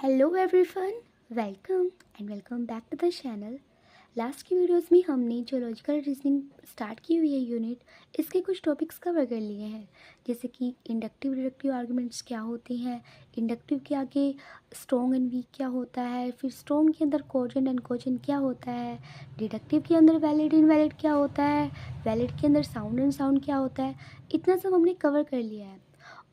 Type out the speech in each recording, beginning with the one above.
Hello everyone, welcome and welcome back to the channel. Last की videos में हमने जो लॉजिकल रीजनिंग स्टार्ट की हुई है यूनिट, इसके कुछ टॉपिक्स कवर कर लिए हैं, जैसे कि इंडक्टिव डिडक्टिव आर्गुमेंट्स क्या होते हैं, इंडक्टिव के आगे स्ट्रॉन्ग एंड वीक क्या होता है, फिर स्ट्रॉन्ग के अंदर कोजेंट एंड कोजेंट क्या होता है, डिडक्टिव के अंदर वैलिड इनवैलिड क्या होता है, वैलिड के अंदर साउंड एंड साउंड क्या होता है। इतना सब हमने कवर कर लिया है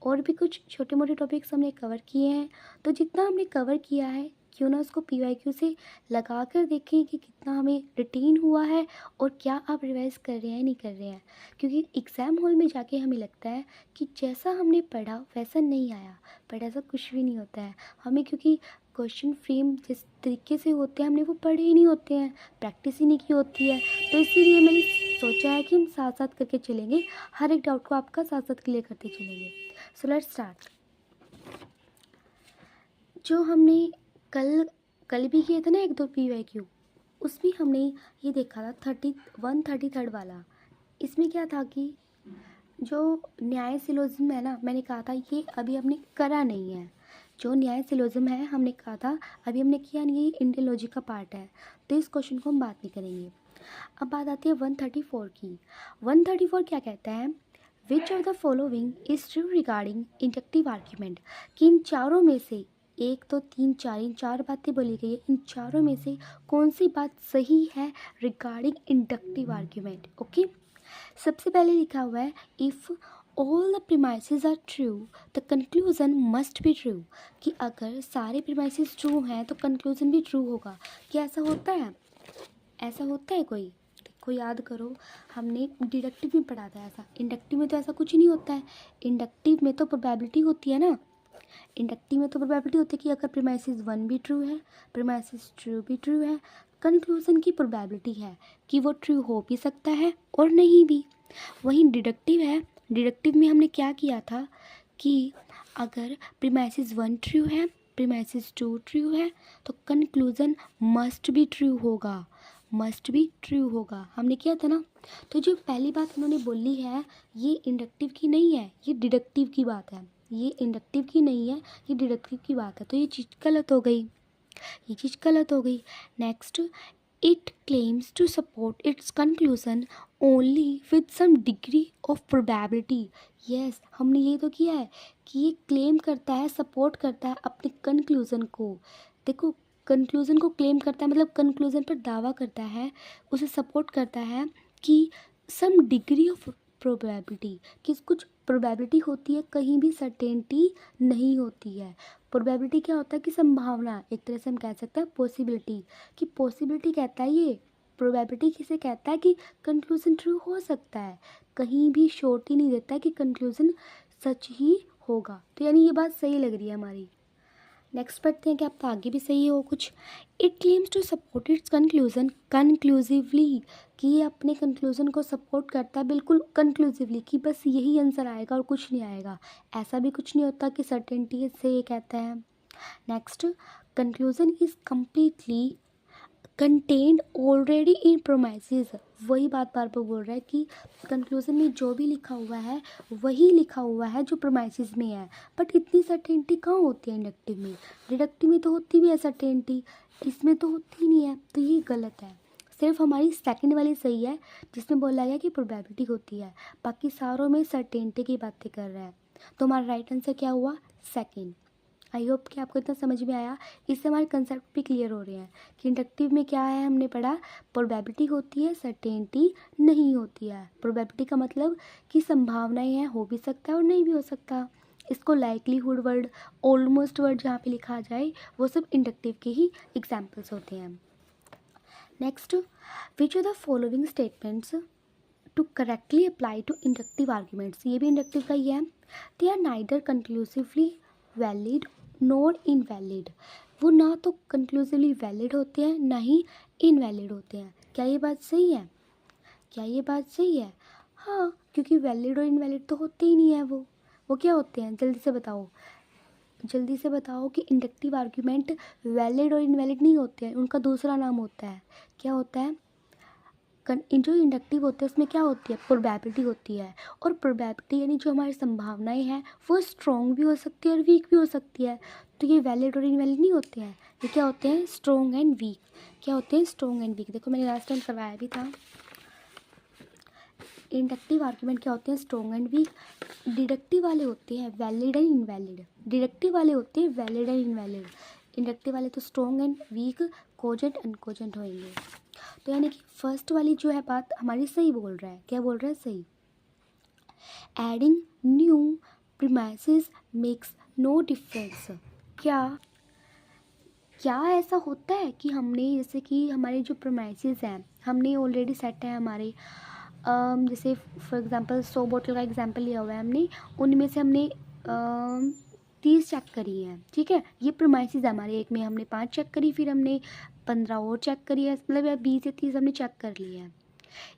और भी कुछ छोटे मोटे टॉपिक्स हमने कवर किए हैं। तो जितना हमने कवर किया है, क्यों ना उसको पीवाईक्यू से लगा कर देखें कि कितना हमें रिटेन हुआ है और क्या आप रिवाइज कर रहे हैं नहीं कर रहे हैं। क्योंकि एग्ज़ाम हॉल में जाके हमें लगता है कि जैसा हमने पढ़ा वैसा नहीं आया, पर ऐसा कुछ भी नहीं होता है। हमें क्योंकि क्वेश्चन फ्रेम जिस तरीके से होते हैं हमने वो पढ़े ही नहीं होते हैं, प्रैक्टिस ही नहीं की होती है। तो इसीलिए मैंने सोचा है कि हम साथ साथ करके चलेंगे, हर एक डाउट को आपका साथ साथ क्लियर करते चलेंगे। So let's start. जो हमने कल कल भी किया था ना एक दो पीवाईक्यू, उसमें हमने ये देखा था 133 वाला। इसमें क्या था कि जो न्याय सिलोजिज्म है ना, मैंने कहा था ये अभी हमने करा नहीं है। जो न्याय सिलोजिज्म है हमने कहा था अभी हमने किया नहीं, ये इंडियन लॉजिक का पार्ट है, तो इस क्वेश्चन को हम बात नहीं करेंगे। अब बात आती है 134 की। 134 क्या कहता है, which of the following is true regarding inductive argument, कि इन चारों में से एक दो तीन चार, इन चार बातें बोली गई है, इन चारों में से कौन सी बात सही है रिगार्डिंग इंडक्टिव आर्ग्यूमेंट। ओके, सबसे पहले लिखा हुआ है if all the premises are true the conclusion must be true, कि अगर सारे प्रीमाइसेस ट्रू हैं तो कंक्लूजन भी ट्रू होगा। क्या ऐसा होता है? ऐसा होता है कोई? देखो याद करो, हमने डिडक्टिव में पढ़ा था ऐसा, इंडक्टिव में तो ऐसा कुछ नहीं होता है। इंडक्टिव में तो प्रोबेबिलिटी होती है ना, इंडक्टिव में तो प्रोबेबिलिटी होती है कि अगर प्रीमाइसिस 1 भी ट्रू है, प्रीमाइसिस 2 भी ट्रू है, कंक्लूजन की प्रोबेबिलिटी है कि वो ट्रू हो भी सकता है और नहीं भी। वहीं डिडक्टिव है, डिडक्टिव में हमने क्या किया था कि अगर प्रीमाइसिस 1 ट्रू है, प्रीमाइसिस 2 ट्रू है, तो कंक्लूजन मस्ट बी ट्रू होगा, मस्ट बी ट्रू होगा, हमने किया था ना। तो जो पहली बात उन्होंने बोली है ये इंडक्टिव की नहीं है, ये डिडक्टिव की बात है। ये इंडक्टिव की नहीं है, ये डिडक्टिव की बात है, तो ये चीज़ गलत हो गई, ये चीज़ गलत हो गई। Next, it claims to support its conclusion only with some degree of probability. Yes, हमने ये तो किया है कि ये क्लेम करता है, सपोर्ट करता है अपने कंक्लूजन को। देखो, कंक्लूजन को क्लेम करता है मतलब कंक्लूजन पर दावा करता है, उसे सपोर्ट करता है कि सम डिग्री ऑफ प्रोबेबिलिटी, कि कुछ प्रोबेबिलिटी होती है, कहीं भी सर्टेनिटी नहीं होती है। प्रोबेबिलिटी क्या होता है कि संभावना, एक तरह से हम कह सकते हैं पॉसिबिलिटी, कि पॉसिबिलिटी कहता है ये, प्रोबेबिलिटी किसे कहता है कि कंक्लूजन ट्रू हो सकता है, कहीं भी श्योरिटी नहीं देता है कि कंक्लूजन सच ही होगा। तो यानी ये बात सही लग रही है हमारी। नेक्स्ट पढ़ते हैं कि आप तो आगे भी सही हो कुछ। It claims to support its conclusion conclusively, कि ये अपने कंक्लूजन को सपोर्ट करता है बिल्कुल कंक्लूसिवली, कि बस यही आंसर आएगा और कुछ नहीं आएगा। ऐसा भी कुछ नहीं होता कि सर्टेनिटी से ये कहता है। Next, conclusion is completely contained already in promises, वही बात बार बार बोल रहा है कि कंक्लूजन में जो भी लिखा हुआ है वही लिखा हुआ है जो प्रोमाइसिस में है। बट इतनी सर्टेनिटी कहाँ होती है इंडक्टिव में, डिडक्टिव में तो होती भी है सर्टेनिटी, इसमें तो होती ही नहीं है, तो ये गलत है। सिर्फ हमारी सेकंड वाली सही है जिसमें बोला गया कि प्रोबेबिलिटी होती है, बाकी सारों में सर्टेनिटी की बातें कर रहा है। तो हमारा राइट आंसर क्या हुआ? सेकंड। आई होप कि आपको इतना समझ में आया, इससे हमारे कंसेप्ट भी क्लियर हो रहे हैं कि इंडक्टिव में क्या है, हमने पढ़ा प्रोबेबिलिटी होती है, सर्टेनिटी नहीं होती है। प्रोबेबिलिटी का मतलब कि संभावनाएं हैं, हो भी सकता है और नहीं भी हो सकता। इसको लाइकलीहुड वर्ड, ऑलमोस्ट वर्ड जहाँ पे लिखा जाए वो सब इंडक्टिव के ही एग्जाम्पल्स होते हैं। Next, which are the following statements to correctly apply to inductive arguments, ये भी इंडक्टिव का ही है। They are neither conclusively valid nor invalid, वो ना तो कंक्लूसिवली वैलिड होते हैं ना ही इनवैलिड होते हैं। क्या ये बात सही है? क्या ये बात सही है? हाँ, क्योंकि वैलिड और इनवैलिड तो होते ही नहीं है। वो क्या होते हैं, जल्दी से बताओ, जल्दी से बताओ कि इंडक्टिव आर्ग्यूमेंट वैलिड और इनवैलिड नहीं होते हैं, उनका दूसरा नाम होता है, क्या होता है? जो इंडक्टिव होते हैं उसमें क्या होती है, प्रोबेबिलिटी होती है, और प्रोबेबिलिटी यानी जो हमारी संभावनाएं हैं वो स्ट्रॉन्ग भी हो सकती है और वीक भी हो सकती है। तो ये वैलिड और इनवैलिड नहीं होते हैं, ये क्या होते हैं, स्ट्रॉन्ग एंड वीक। क्या होते हैं, स्ट्रॉन्ग एंड वीक। देखो मैंने लास्ट टाइम करवाया भी था। इंडक्टिव आर्ग्यूमेंट क्या होते हैं, स्ट्रॉन्ग एंड वीक। डिडक्टिव वाले होते हैं वैलिड एंड इनवैलिड। डिडक्टिव वाले होते हैं वैलिड एंड इनवैलिड। इंडक्टिव वाले तो स्ट्रॉन्ग एंड वीक, कोजेंट अनकोजेंट होंगे। तो यानी कि फर्स्ट वाली जो है बात हमारी सही बोल रहा है। क्या बोल रहा है, सही। Adding new premises makes no difference. क्या क्या ऐसा होता है कि हमने, जैसे कि हमारे जो प्रीमाइसेस हैं हमने ऑलरेडी सेट है हमारे, जैसे फॉर एग्जांपल 100 बोतल का एग्जांपल लिया हुआ है हमने, उनमें से हमने 30 चेक करी हैं, ठीक है। ये प्रीमाइसेस है हमारे, एक में हमने 5 चेक करी, फिर हमने 15 और चेक करी है, मतलब 20 या 30 हमने चेक कर लिए हैं।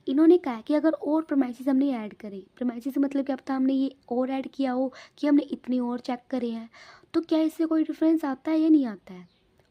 इन्होंने कहा कि अगर और प्रीमाइसेस हमने ऐड करे, प्रीमाइसेस मतलब क्या पता हमने ये और ऐड किया हो कि हमने इतने और चेक करे हैं, तो क्या इससे कोई डिफरेंस आता है या नहीं आता है।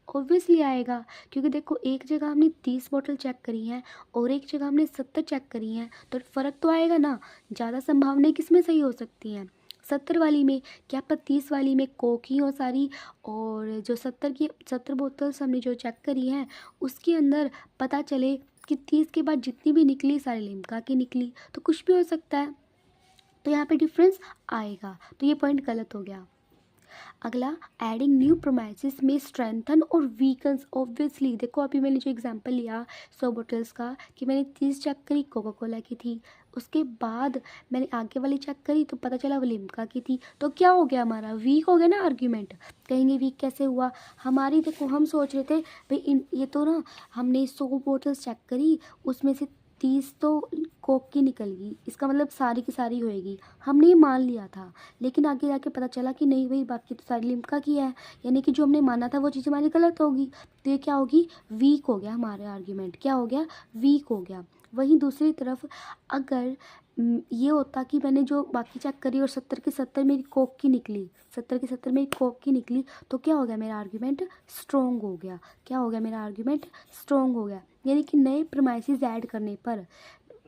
ऑब्वियसली आएगा, क्योंकि देखो एक जगह हमने 30 बोतल चेक करी हैं और एक जगह हमने 70 चेक करी हैं, तो फ़र्क तो आएगा ना। ज़्यादा संभावनाएं किस में सही हो सकती हैं, 70 वाली में। क्या पता 30 वाली में कोक ही हो सारी, और जो 70 बोतल्स हमने जो चेक करी हैं उसके अंदर पता चले कि 30 के बाद जितनी भी निकली सारी लिम्का की निकली, तो कुछ भी हो सकता है। तो यहाँ पे डिफरेंस आएगा, तो ये पॉइंट गलत हो गया। अगला, एडिंग न्यू प्रोमाइसिस में स्ट्रेंथन और वीकन्स। ऑब्वियसली देखो अभी मैंने जो एग्जांपल लिया 100 बोटल्स का, कि मैंने 30 चेक करी कोका कोला की थी, उसके बाद मैंने आगे वाली चेक करी तो पता चला वो लिम्का की थी, तो क्या हो गया, हमारा वीक हो गया ना आर्ग्यूमेंट। कहेंगे वीक कैसे हुआ, हमारी देखो हम सोच रहे थे भाई ये तो ना हमने 100 बोटल्स चेक करी, उसमें से 30 तो कोक की निकल गई, इसका मतलब सारी की सारी होएगी, हमने ये मान लिया था। लेकिन आगे जाके पता चला कि नहीं भाई बाकी तो सारी लिम्का की है, यानी कि जो हमने माना था वो चीज़ हमारी गलत होगी, तो ये क्या होगी, वीक हो गया हमारा आर्ग्यूमेंट। क्या हो गया, वीक हो गया। वहीं दूसरी तरफ अगर ये होता कि मैंने जो बाकी चेक करी और 70 की 70 मेरी कोक की निकली, 70 की 70 मेरी कोक की निकली, तो क्या हो गया, मेरा आर्ग्यूमेंट स्ट्रॉन्ग हो गया। क्या हो गया, मेरा आर्ग्यूमेंट स्ट्रॉन्ग हो गया। यानी कि नए प्रीमाइसेस ऐड करने पर,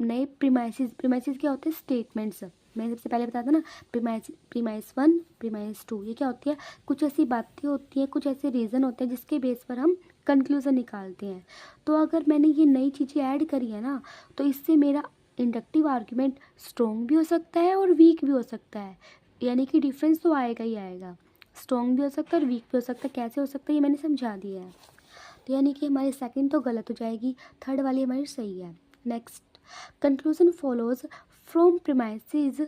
नए प्रीमाइसेस क्या होते हैं, स्टेटमेंट्स। मैंने सबसे पहले बताया था ना, प्रीमाइस 1 प्रीमाइस 2, ये क्या होती है, कुछ ऐसी बातें होती हैं, कुछ ऐसे रीज़न होते हैं जिसके बेस पर हम कंक्लूज़न निकालते हैं। तो अगर मैंने ये नई चीज़ें ऐड करी है ना, तो इससे मेरा इंडक्टिव आर्ग्यूमेंट स्ट्रॉन्ग भी हो सकता है और वीक भी हो सकता है, यानी कि डिफरेंस तो आएगा ही आएगा। स्ट्रॉन्ग भी हो सकता है और वीक भी हो सकता है। कैसे हो सकता है ये मैंने समझा दिया है। तो यानी कि हमारी सेकंड तो गलत हो जाएगी, थर्ड वाली हमारी सही है। Next, conclusion follows from premises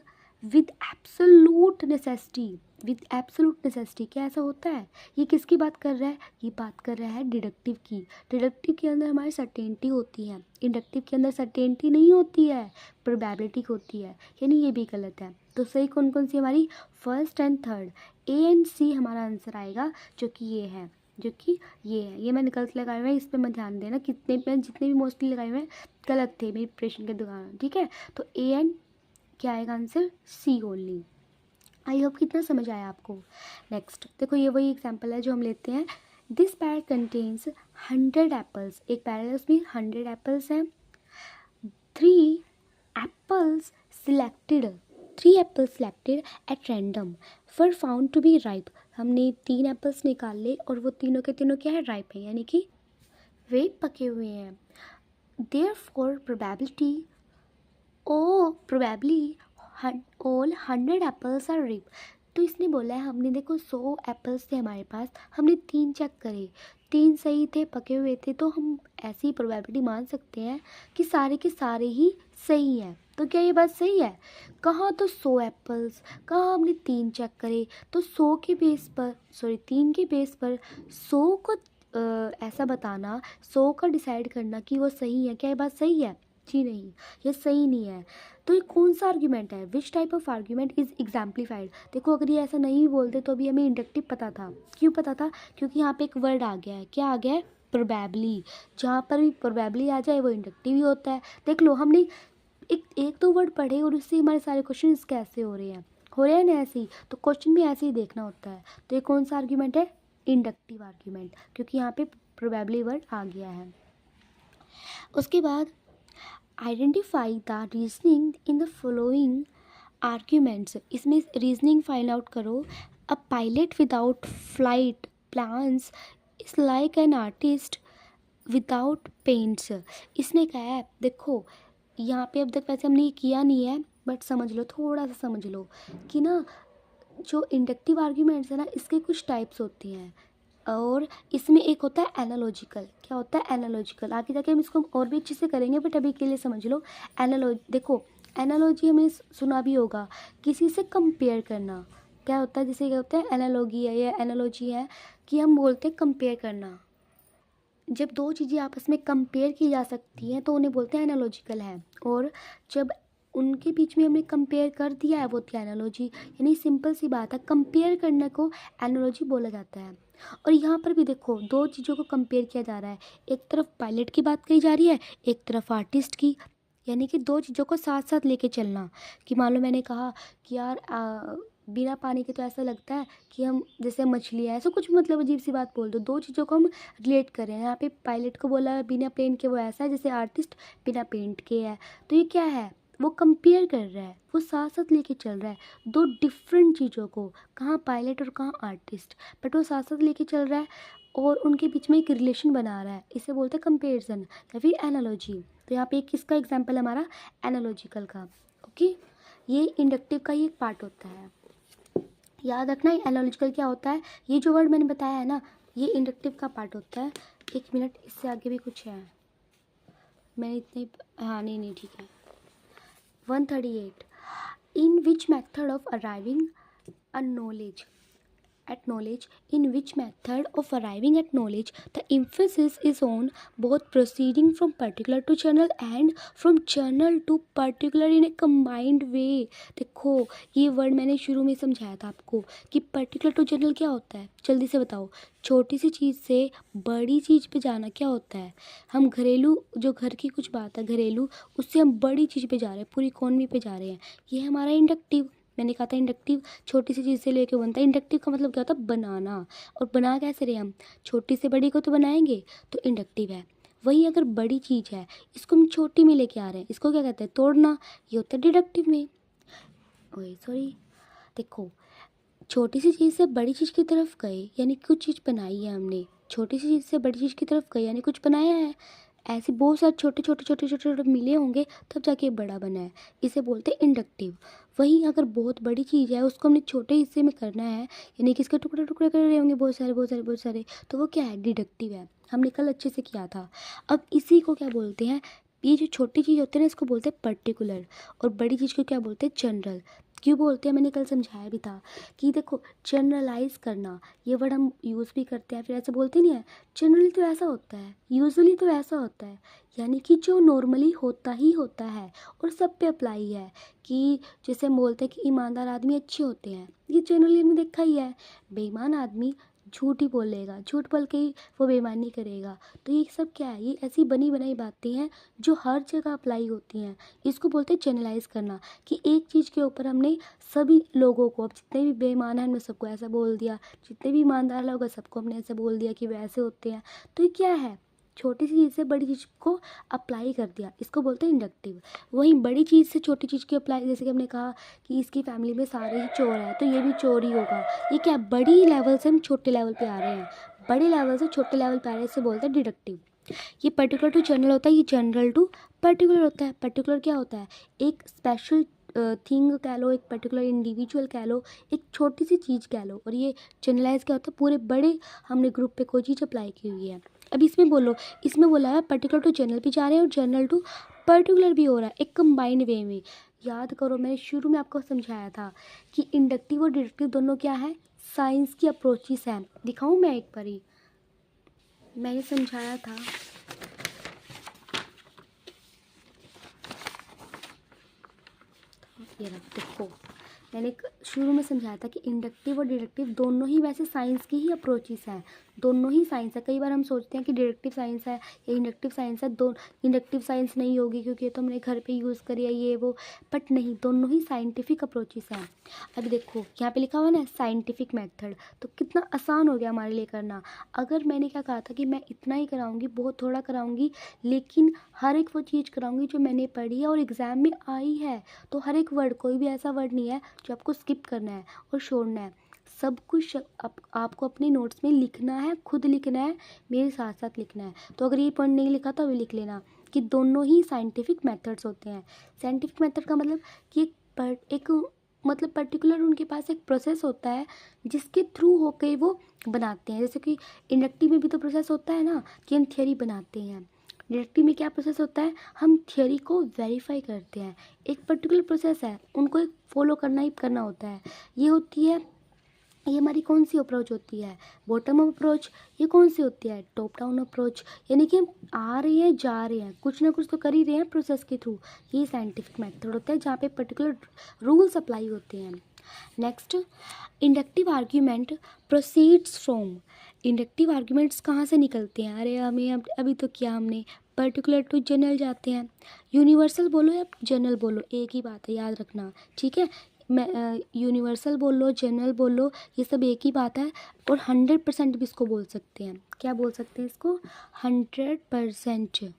with absolute necessity. With absolute necessity क्या ऐसा होता है, ये किसकी बात कर रहा है, ये बात कर रहा है डिडक्टिव की। डिडक्टिव के अंदर हमारी सर्टेनिटी होती है, इंडक्टिव के अंदर सर्टेनिटी नहीं होती है, प्रोबेबिलिटी होती है, यानी ये भी गलत है। तो सही कौन कौन सी हमारी, first and third, A and C हमारा आंसर आएगा, जो कि ये है, जो कि ये है। ये मैंने गलत लगाए हुए हैं, इस पर मत ध्यान देना, कितने मैंने जितने भी मोस्टली लगाए हुए हैं गलत थे मेरी प्रिपरेशन के दौरान, ठीक है। तो ए एंड क्या आएगा answer, C only. I hope कितना समझ आया आपको। नेक्स्ट देखो, ये वही एग्जांपल है जो हम लेते हैं। This parrot contains 100 apples. एक पैरेट है उसमें 100 एप्पल्स हैं। 3 apples selected, 3 apples selected at random for found to be ripe. हमने 3 एप्पल्स निकाल ले और वो तीनों के तीनों क्या है, राइप है, यानी कि वे पके हुए हैं। Therefore probability, oh probably all 100 apples are ripe. तो इसने बोला है, हमने देखो 100 एप्पल्स थे हमारे पास, हमने 3 चेक करे, 3 सही थे, पके हुए थे, तो हम ऐसी प्रोबेबिलिटी मान सकते हैं कि सारे के सारे ही सही हैं। तो क्या ये बात सही है, कहाँ तो 100 एप्पल्स, कहाँ हमने 3 चेक करे, तो 100 के बेस पर, सॉरी 3 के बेस पर 100 को ऐसा बताना, 100 का डिसाइड करना कि वो सही है, क्या ये बात सही है, जी नहीं, ये सही नहीं है। तो ये कौन सा आर्ग्यूमेंट है, which type of argument is exemplified. देखो अगर ये ऐसा नहीं बोलते तो अभी हमें इंडक्टिव पता था। क्यों पता था, क्योंकि यहाँ पे एक वर्ड आ गया है, क्या आ गया है, प्रोबेबली। जहाँ पर भी प्रोबेबली आ जाए वो इंडक्टिव ही होता है। देख लो हमने एक दो वर्ड पढ़े और उससे हमारे सारे क्वेश्चन कैसे हो रहे हैं ना ऐसे ही, तो क्वेश्चन भी ऐसे ही देखना होता है। तो ये कौन सा आर्ग्यूमेंट है, इंडक्टिव आर्ग्यूमेंट, क्योंकि यहाँ पे प्रोबेबली वर्ड आ गया है। उसके बाद identify the reasoning in the following arguments. इसमें रीजनिंग फाइंड आउट करो। A pilot without flight plans is like an artist without paints. इसने कहा है, देखो यहाँ पे अब तक वैसे हमने ये किया नहीं है, बट समझ लो, थोड़ा सा समझ लो कि ना जो इंडक्टिव आर्ग्यूमेंट्स है ना, इसके कुछ टाइप्स होती हैं और इसमें एक होता है एनालॉजिकल। क्या होता है? एनालॉजिकल। आगे जाके हम इसको और भी अच्छे से करेंगे, बट अभी के लिए समझ लो। देखो, एनालॉजी हमें सुना भी होगा, किसी से कंपेयर करना। क्या होता है? जैसे क्या होता है? एनालॉगी है या एनालॉजी है कि हम बोलते हैं कंपेयर करना। जब दो चीज़ें आपस में कंपेयर की जा सकती हैं तो उन्हें बोलते हैं एनालॉजिकल है। और जब उनके बीच में हमने कंपेयर कर दिया है वो थी एनालॉजी। यानी सिंपल सी बात है, कंपेयर करने को एनालॉजी बोला जाता है। और यहाँ पर भी देखो, दो चीज़ों को कंपेयर किया जा रहा है। एक तरफ पायलट की बात कही जा रही है, एक तरफ आर्टिस्ट की। यानी कि दो चीज़ों को साथ साथ लेके चलना। कि मान लो मैंने कहा कि यार बिना पानी के तो ऐसा लगता है कि हम जैसे मछली है, ऐसा कुछ मतलब अजीब सी बात बोल दो चीज़ों को हम रिलेट करें। यहाँ पे पायलट को बोला बिना प्लेन के वो ऐसा है, जैसे आर्टिस्ट बिना पेंट के है। तो ये क्या है? वो कंपेयर कर रहा है, वो साथ साथ लेके चल रहा है दो डिफरेंट चीज़ों को। कहाँ पायलट और कहाँ आर्टिस्ट, बट वो साथ साथ लेके चल रहा है और उनके बीच में एक रिलेशन बना रहा है। इसे बोलते हैं कंपेरिजन या फिर एनालॉजी। तो यहाँ पे एक किसका एग्जाम्पल हमारा? एनालॉजिकल का। ओके, ये इंडक्टिव का ही एक पार्ट होता है। याद रखना एनालॉजिकल क्या होता है। ये जो वर्ड मैंने बताया है ना, ये इंडक्टिव का पार्ट होता है। एक मिनट, इससे आगे भी कुछ है, मैंने इतने, हाँ नहीं ठीक है। 138 in which method of arriving a knowledge at knowledge in which method of arriving at knowledge the emphasis is on both proceeding from particular to general and from general to particular in a combined way। देखो, ये word मैंने शुरू में समझाया था आपको कि particular to general क्या होता है। जल्दी से बताओ, छोटी सी चीज़ से बड़ी चीज़ पे जाना क्या होता है? हम घरेलू, जो घर की कुछ बात है घरेलू, उससे हम बड़ी चीज़ पे जा रहे हैं, पूरी इकॉनमी पे जा रहे हैं। ये हमारा इंडक्टिव। मैंने कहा था इंडक्टिव छोटी सी चीज़ से लेके बनता है। इंडक्टिव का मतलब क्या होता है? बनाना। और बना कैसे रहे हम? छोटी से बड़ी को तो बनाएंगे, तो इंडक्टिव है। वही अगर बड़ी चीज़ है, इसको हम छोटी में लेके आ रहे हैं, इसको क्या कहते हैं? तोड़ना। ये होता है डिडक्टिव में। ओए सॉरी, देखो, छोटी सी चीज़ से बड़ी चीज़ की तरफ गए यानी कुछ चीज़ बनाई है हमने। छोटी सी चीज़ से बड़ी चीज़ की तरफ गए यानी कुछ बनाया है। ऐसे बहुत सारे छोटे छोटे छोटे छोटे छोटे मिले होंगे तब जाके बड़ा बना है। इसे बोलते हैं इंडक्टिव। वहीं अगर बहुत बड़ी चीज़ है, उसको हमने छोटे हिस्से में करना है, यानी कि इसके टुकड़े टुकड़े कर रहे होंगे बहुत सारे बहुत सारे बहुत सारे, तो वो क्या है? डिडक्टिव है। हमने कल अच्छे से किया था। अब इसी को क्या बोलते हैं? ये जो छोटी चीज़ होती है ना, इसको बोलते हैं पर्टिकुलर। और बड़ी चीज़ को क्या बोलते हैं? जनरल। क्यों बोलते हैं? मैंने कल समझाया भी था कि देखो, जनरलाइज करना, ये वर्ड हम यूज़ भी करते हैं, फिर ऐसे बोलते नहीं है जनरली तो ऐसा होता है, यूजुअली तो ऐसा होता है। यानी कि जो नॉर्मली होता ही होता है और सब पे अप्लाई है। कि जैसे हम बोलते हैं कि ईमानदार आदमी अच्छे होते हैं, ये जनरली हमने देखा ही है। बेईमान आदमी झूठ ही बोलेगा, झूठ बोल के ही वो बेईमानी करेगा। तो ये सब क्या है? ये ऐसी बनी बनाई बातें हैं जो हर जगह अप्लाई होती हैं। इसको बोलते हैं जनरलाइज करना। कि एक चीज़ के ऊपर हमने सभी लोगों को, अब जितने भी बेईमान हैं हमने सबको ऐसा बोल दिया, जितने भी ईमानदार लोग हैं सबको हमने ऐसा बोल दिया कि वे ऐसे होते हैं। तो ये क्या है? छोटी सी चीज़ से बड़ी चीज़ को अप्लाई कर दिया, इसको बोलते हैं इंडक्टिव। वहीं बड़ी चीज़ से छोटी चीज़ की अप्लाई, जैसे कि हमने कहा कि इसकी फैमिली में सारे ही चोर हैं तो ये भी चोर ही होगा। ये क्या? बड़ी लेवल से हम छोटे लेवल पे आ रहे हैं, बड़े लेवल से छोटे लेवल पे आ रहे हैं, इसे बोलते हैं डिडक्टिव। ये पर्टिकुलर टू जनरल होता है, ये जनरल टू पर्टिकुलर होता है। पर्टिकुलर क्या होता है? एक स्पेशल थिंग कह लो, एक पर्टिकुलर इंडिविजुअल कह लो, एक छोटी सी चीज़ कह लो। और ये जनरलाइज क्या होता है? पूरे बड़े हमने ग्रुप पे कोई चीज़ अप्लाई की हुई है। अब इसमें बोलो, इसमें बोला है पर्टिकुलर टू जनरल भी जा रहे हैं और जनरल टू पर्टिकुलर भी हो रहा है, एक कंबाइंड वे में। याद करो, मैंने शुरू में आपको समझाया था कि इंडक्टिव और डिडक्टिव दोनों क्या है? साइंस की अप्रोचेस हैं। दिखाऊं मैं एक बारी? मैंने समझाया था, ये रख, देखो, मैंने शुरू में समझाया था कि इंडक्टिव और डिडक्टिव दोनों ही वैसे साइंस की ही अप्रोचेस हैं, दोनों ही साइंस है। कई बार हम सोचते हैं कि डिडक्टिव साइंस है या इंडक्टिव साइंस है, दो इंडक्टिव साइंस नहीं होगी क्योंकि ये तो हमने घर पे यूज़ करी है ये वो, बट नहीं, दोनों ही साइंटिफिक अप्रोचेस हैं। अभी देखो यहाँ पे लिखा हुआ ना साइंटिफिक मेथड, तो कितना आसान हो गया हमारे लिए करना। अगर मैंने क्या कहा था कि मैं इतना ही कराऊंगी, बहुत थोड़ा कराऊंगी, लेकिन हर एक वो चीज़ कराऊंगी जो मैंने पढ़ी है और एग्ज़ाम में आई है, तो हर एक वर्ड, कोई भी ऐसा वर्ड नहीं है जो आपको स्किप करना है और छोड़ना है। सब कुछ आपको अपने नोट्स में लिखना है, खुद लिखना है, मेरे साथ साथ लिखना है। तो अगर ये पॉइंट नहीं लिखा तो अभी लिख लेना कि दोनों ही साइंटिफिक मेथड्स होते हैं। साइंटिफिक मेथड का मतलब कि एक मतलब पर्टिकुलर उनके पास एक प्रोसेस होता है जिसके थ्रू होकर वो बनाते हैं। जैसे कि इंडक्टिव में भी तो प्रोसेस होता है ना कि हम थियोरी बनाते हैं। डिडक्टिव में क्या प्रोसेस होता है, हम थियोरी को वेरीफाई करते हैं। एक पर्टिकुलर प्रोसेस है, उनको एक फॉलो करना ही करना होता है। ये होती है, ये हमारी कौन सी अप्रोच होती है, बॉटम अप अप्रोच। ये कौन सी होती है, टॉप डाउन अप्रोच। यानी कि हम आ रहे हैं जा रहे हैं, कुछ ना कुछ तो कर ही रहे हैं प्रोसेस के थ्रू। ये साइंटिफिक मेथड होता है जहाँ पे पर्टिकुलर रूल्स अप्लाई होते हैं। Next, inductive argument proceeds from. Inductive arguments कहाँ से निकलते हैं, अरे हमें अभी तो किया हमने, पर्टिकुलर टू जनरल जाते हैं। यूनिवर्सल बोलो या जनरल बोलो, एक ही बात है, याद रखना, ठीक है। मैं यूनिवर्सल बोल लो, जनरल बोल लो, ये सब एक ही बात है। और 100% भी इसको बोल सकते हैं, क्या बोल सकते हैं इसको, 100%।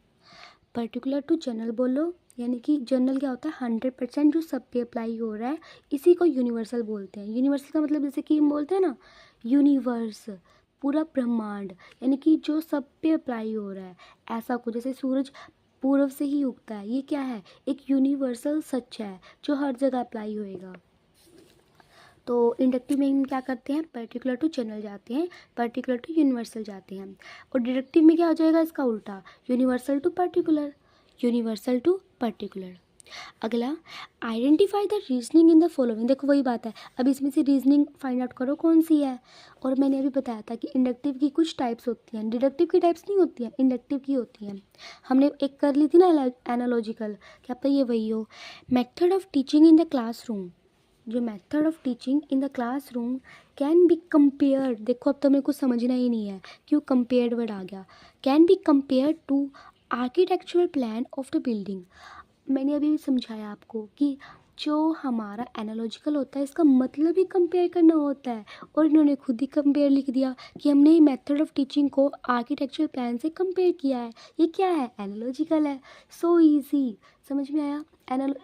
पर्टिकुलर टू जनरल बोलो, यानी कि जनरल क्या होता है, 100% जो सब पे अप्लाई हो रहा है, इसी को यूनिवर्सल बोलते हैं। यूनिवर्सल का मतलब जैसे कि हम बोलते हैं ना, यूनिवर्स, पूरा ब्रह्मांड, यानी कि जो सब पे अप्लाई हो रहा है। ऐसा कुछ जैसे सूरज पूर्व से ही उगता है, ये क्या है, एक यूनिवर्सल सच है जो हर जगह अप्लाई होएगा। तो इंडक्टिव में हम क्या करते हैं, पर्टिकुलर टू जनरल जाते हैं, पर्टिकुलर टू यूनिवर्सल जाते हैं। और डिडक्टिव में क्या हो जाएगा, इसका उल्टा, universal to particular, universal to particular. अगला, identify the reasoning in the following. देखो वही बात है, अब इसमें से रीजनिंग फाइंड आउट करो कौन सी है। और मैंने अभी बताया था कि इंडक्टिव की कुछ टाइप्स होती हैं, डिडक्टिव की टाइप्स नहीं होती हैं, इंडक्टिव की होती हैं। हमने एक कर ली थी ना एनालॉजिकल, क्या पता ये वही हो। Method of teaching in the classroom, जो method of teaching in the classroom can be compared. देखो अब तो मेरे को समझना ही नहीं है क्यों कंपेयर्ड वर्ड आ गया। Can be compared to architectural plan of the building. मैंने अभी समझाया आपको कि जो हमारा एनालॉजिकल होता है इसका मतलब ही कंपेयर करना होता है, और इन्होंने खुद ही कंपेयर लिख दिया कि हमने मेथड ऑफ टीचिंग को आर्किटेक्चरल प्लान से कंपेयर किया है। ये क्या है, एनालॉजिकल है। सो इजी, समझ में आया।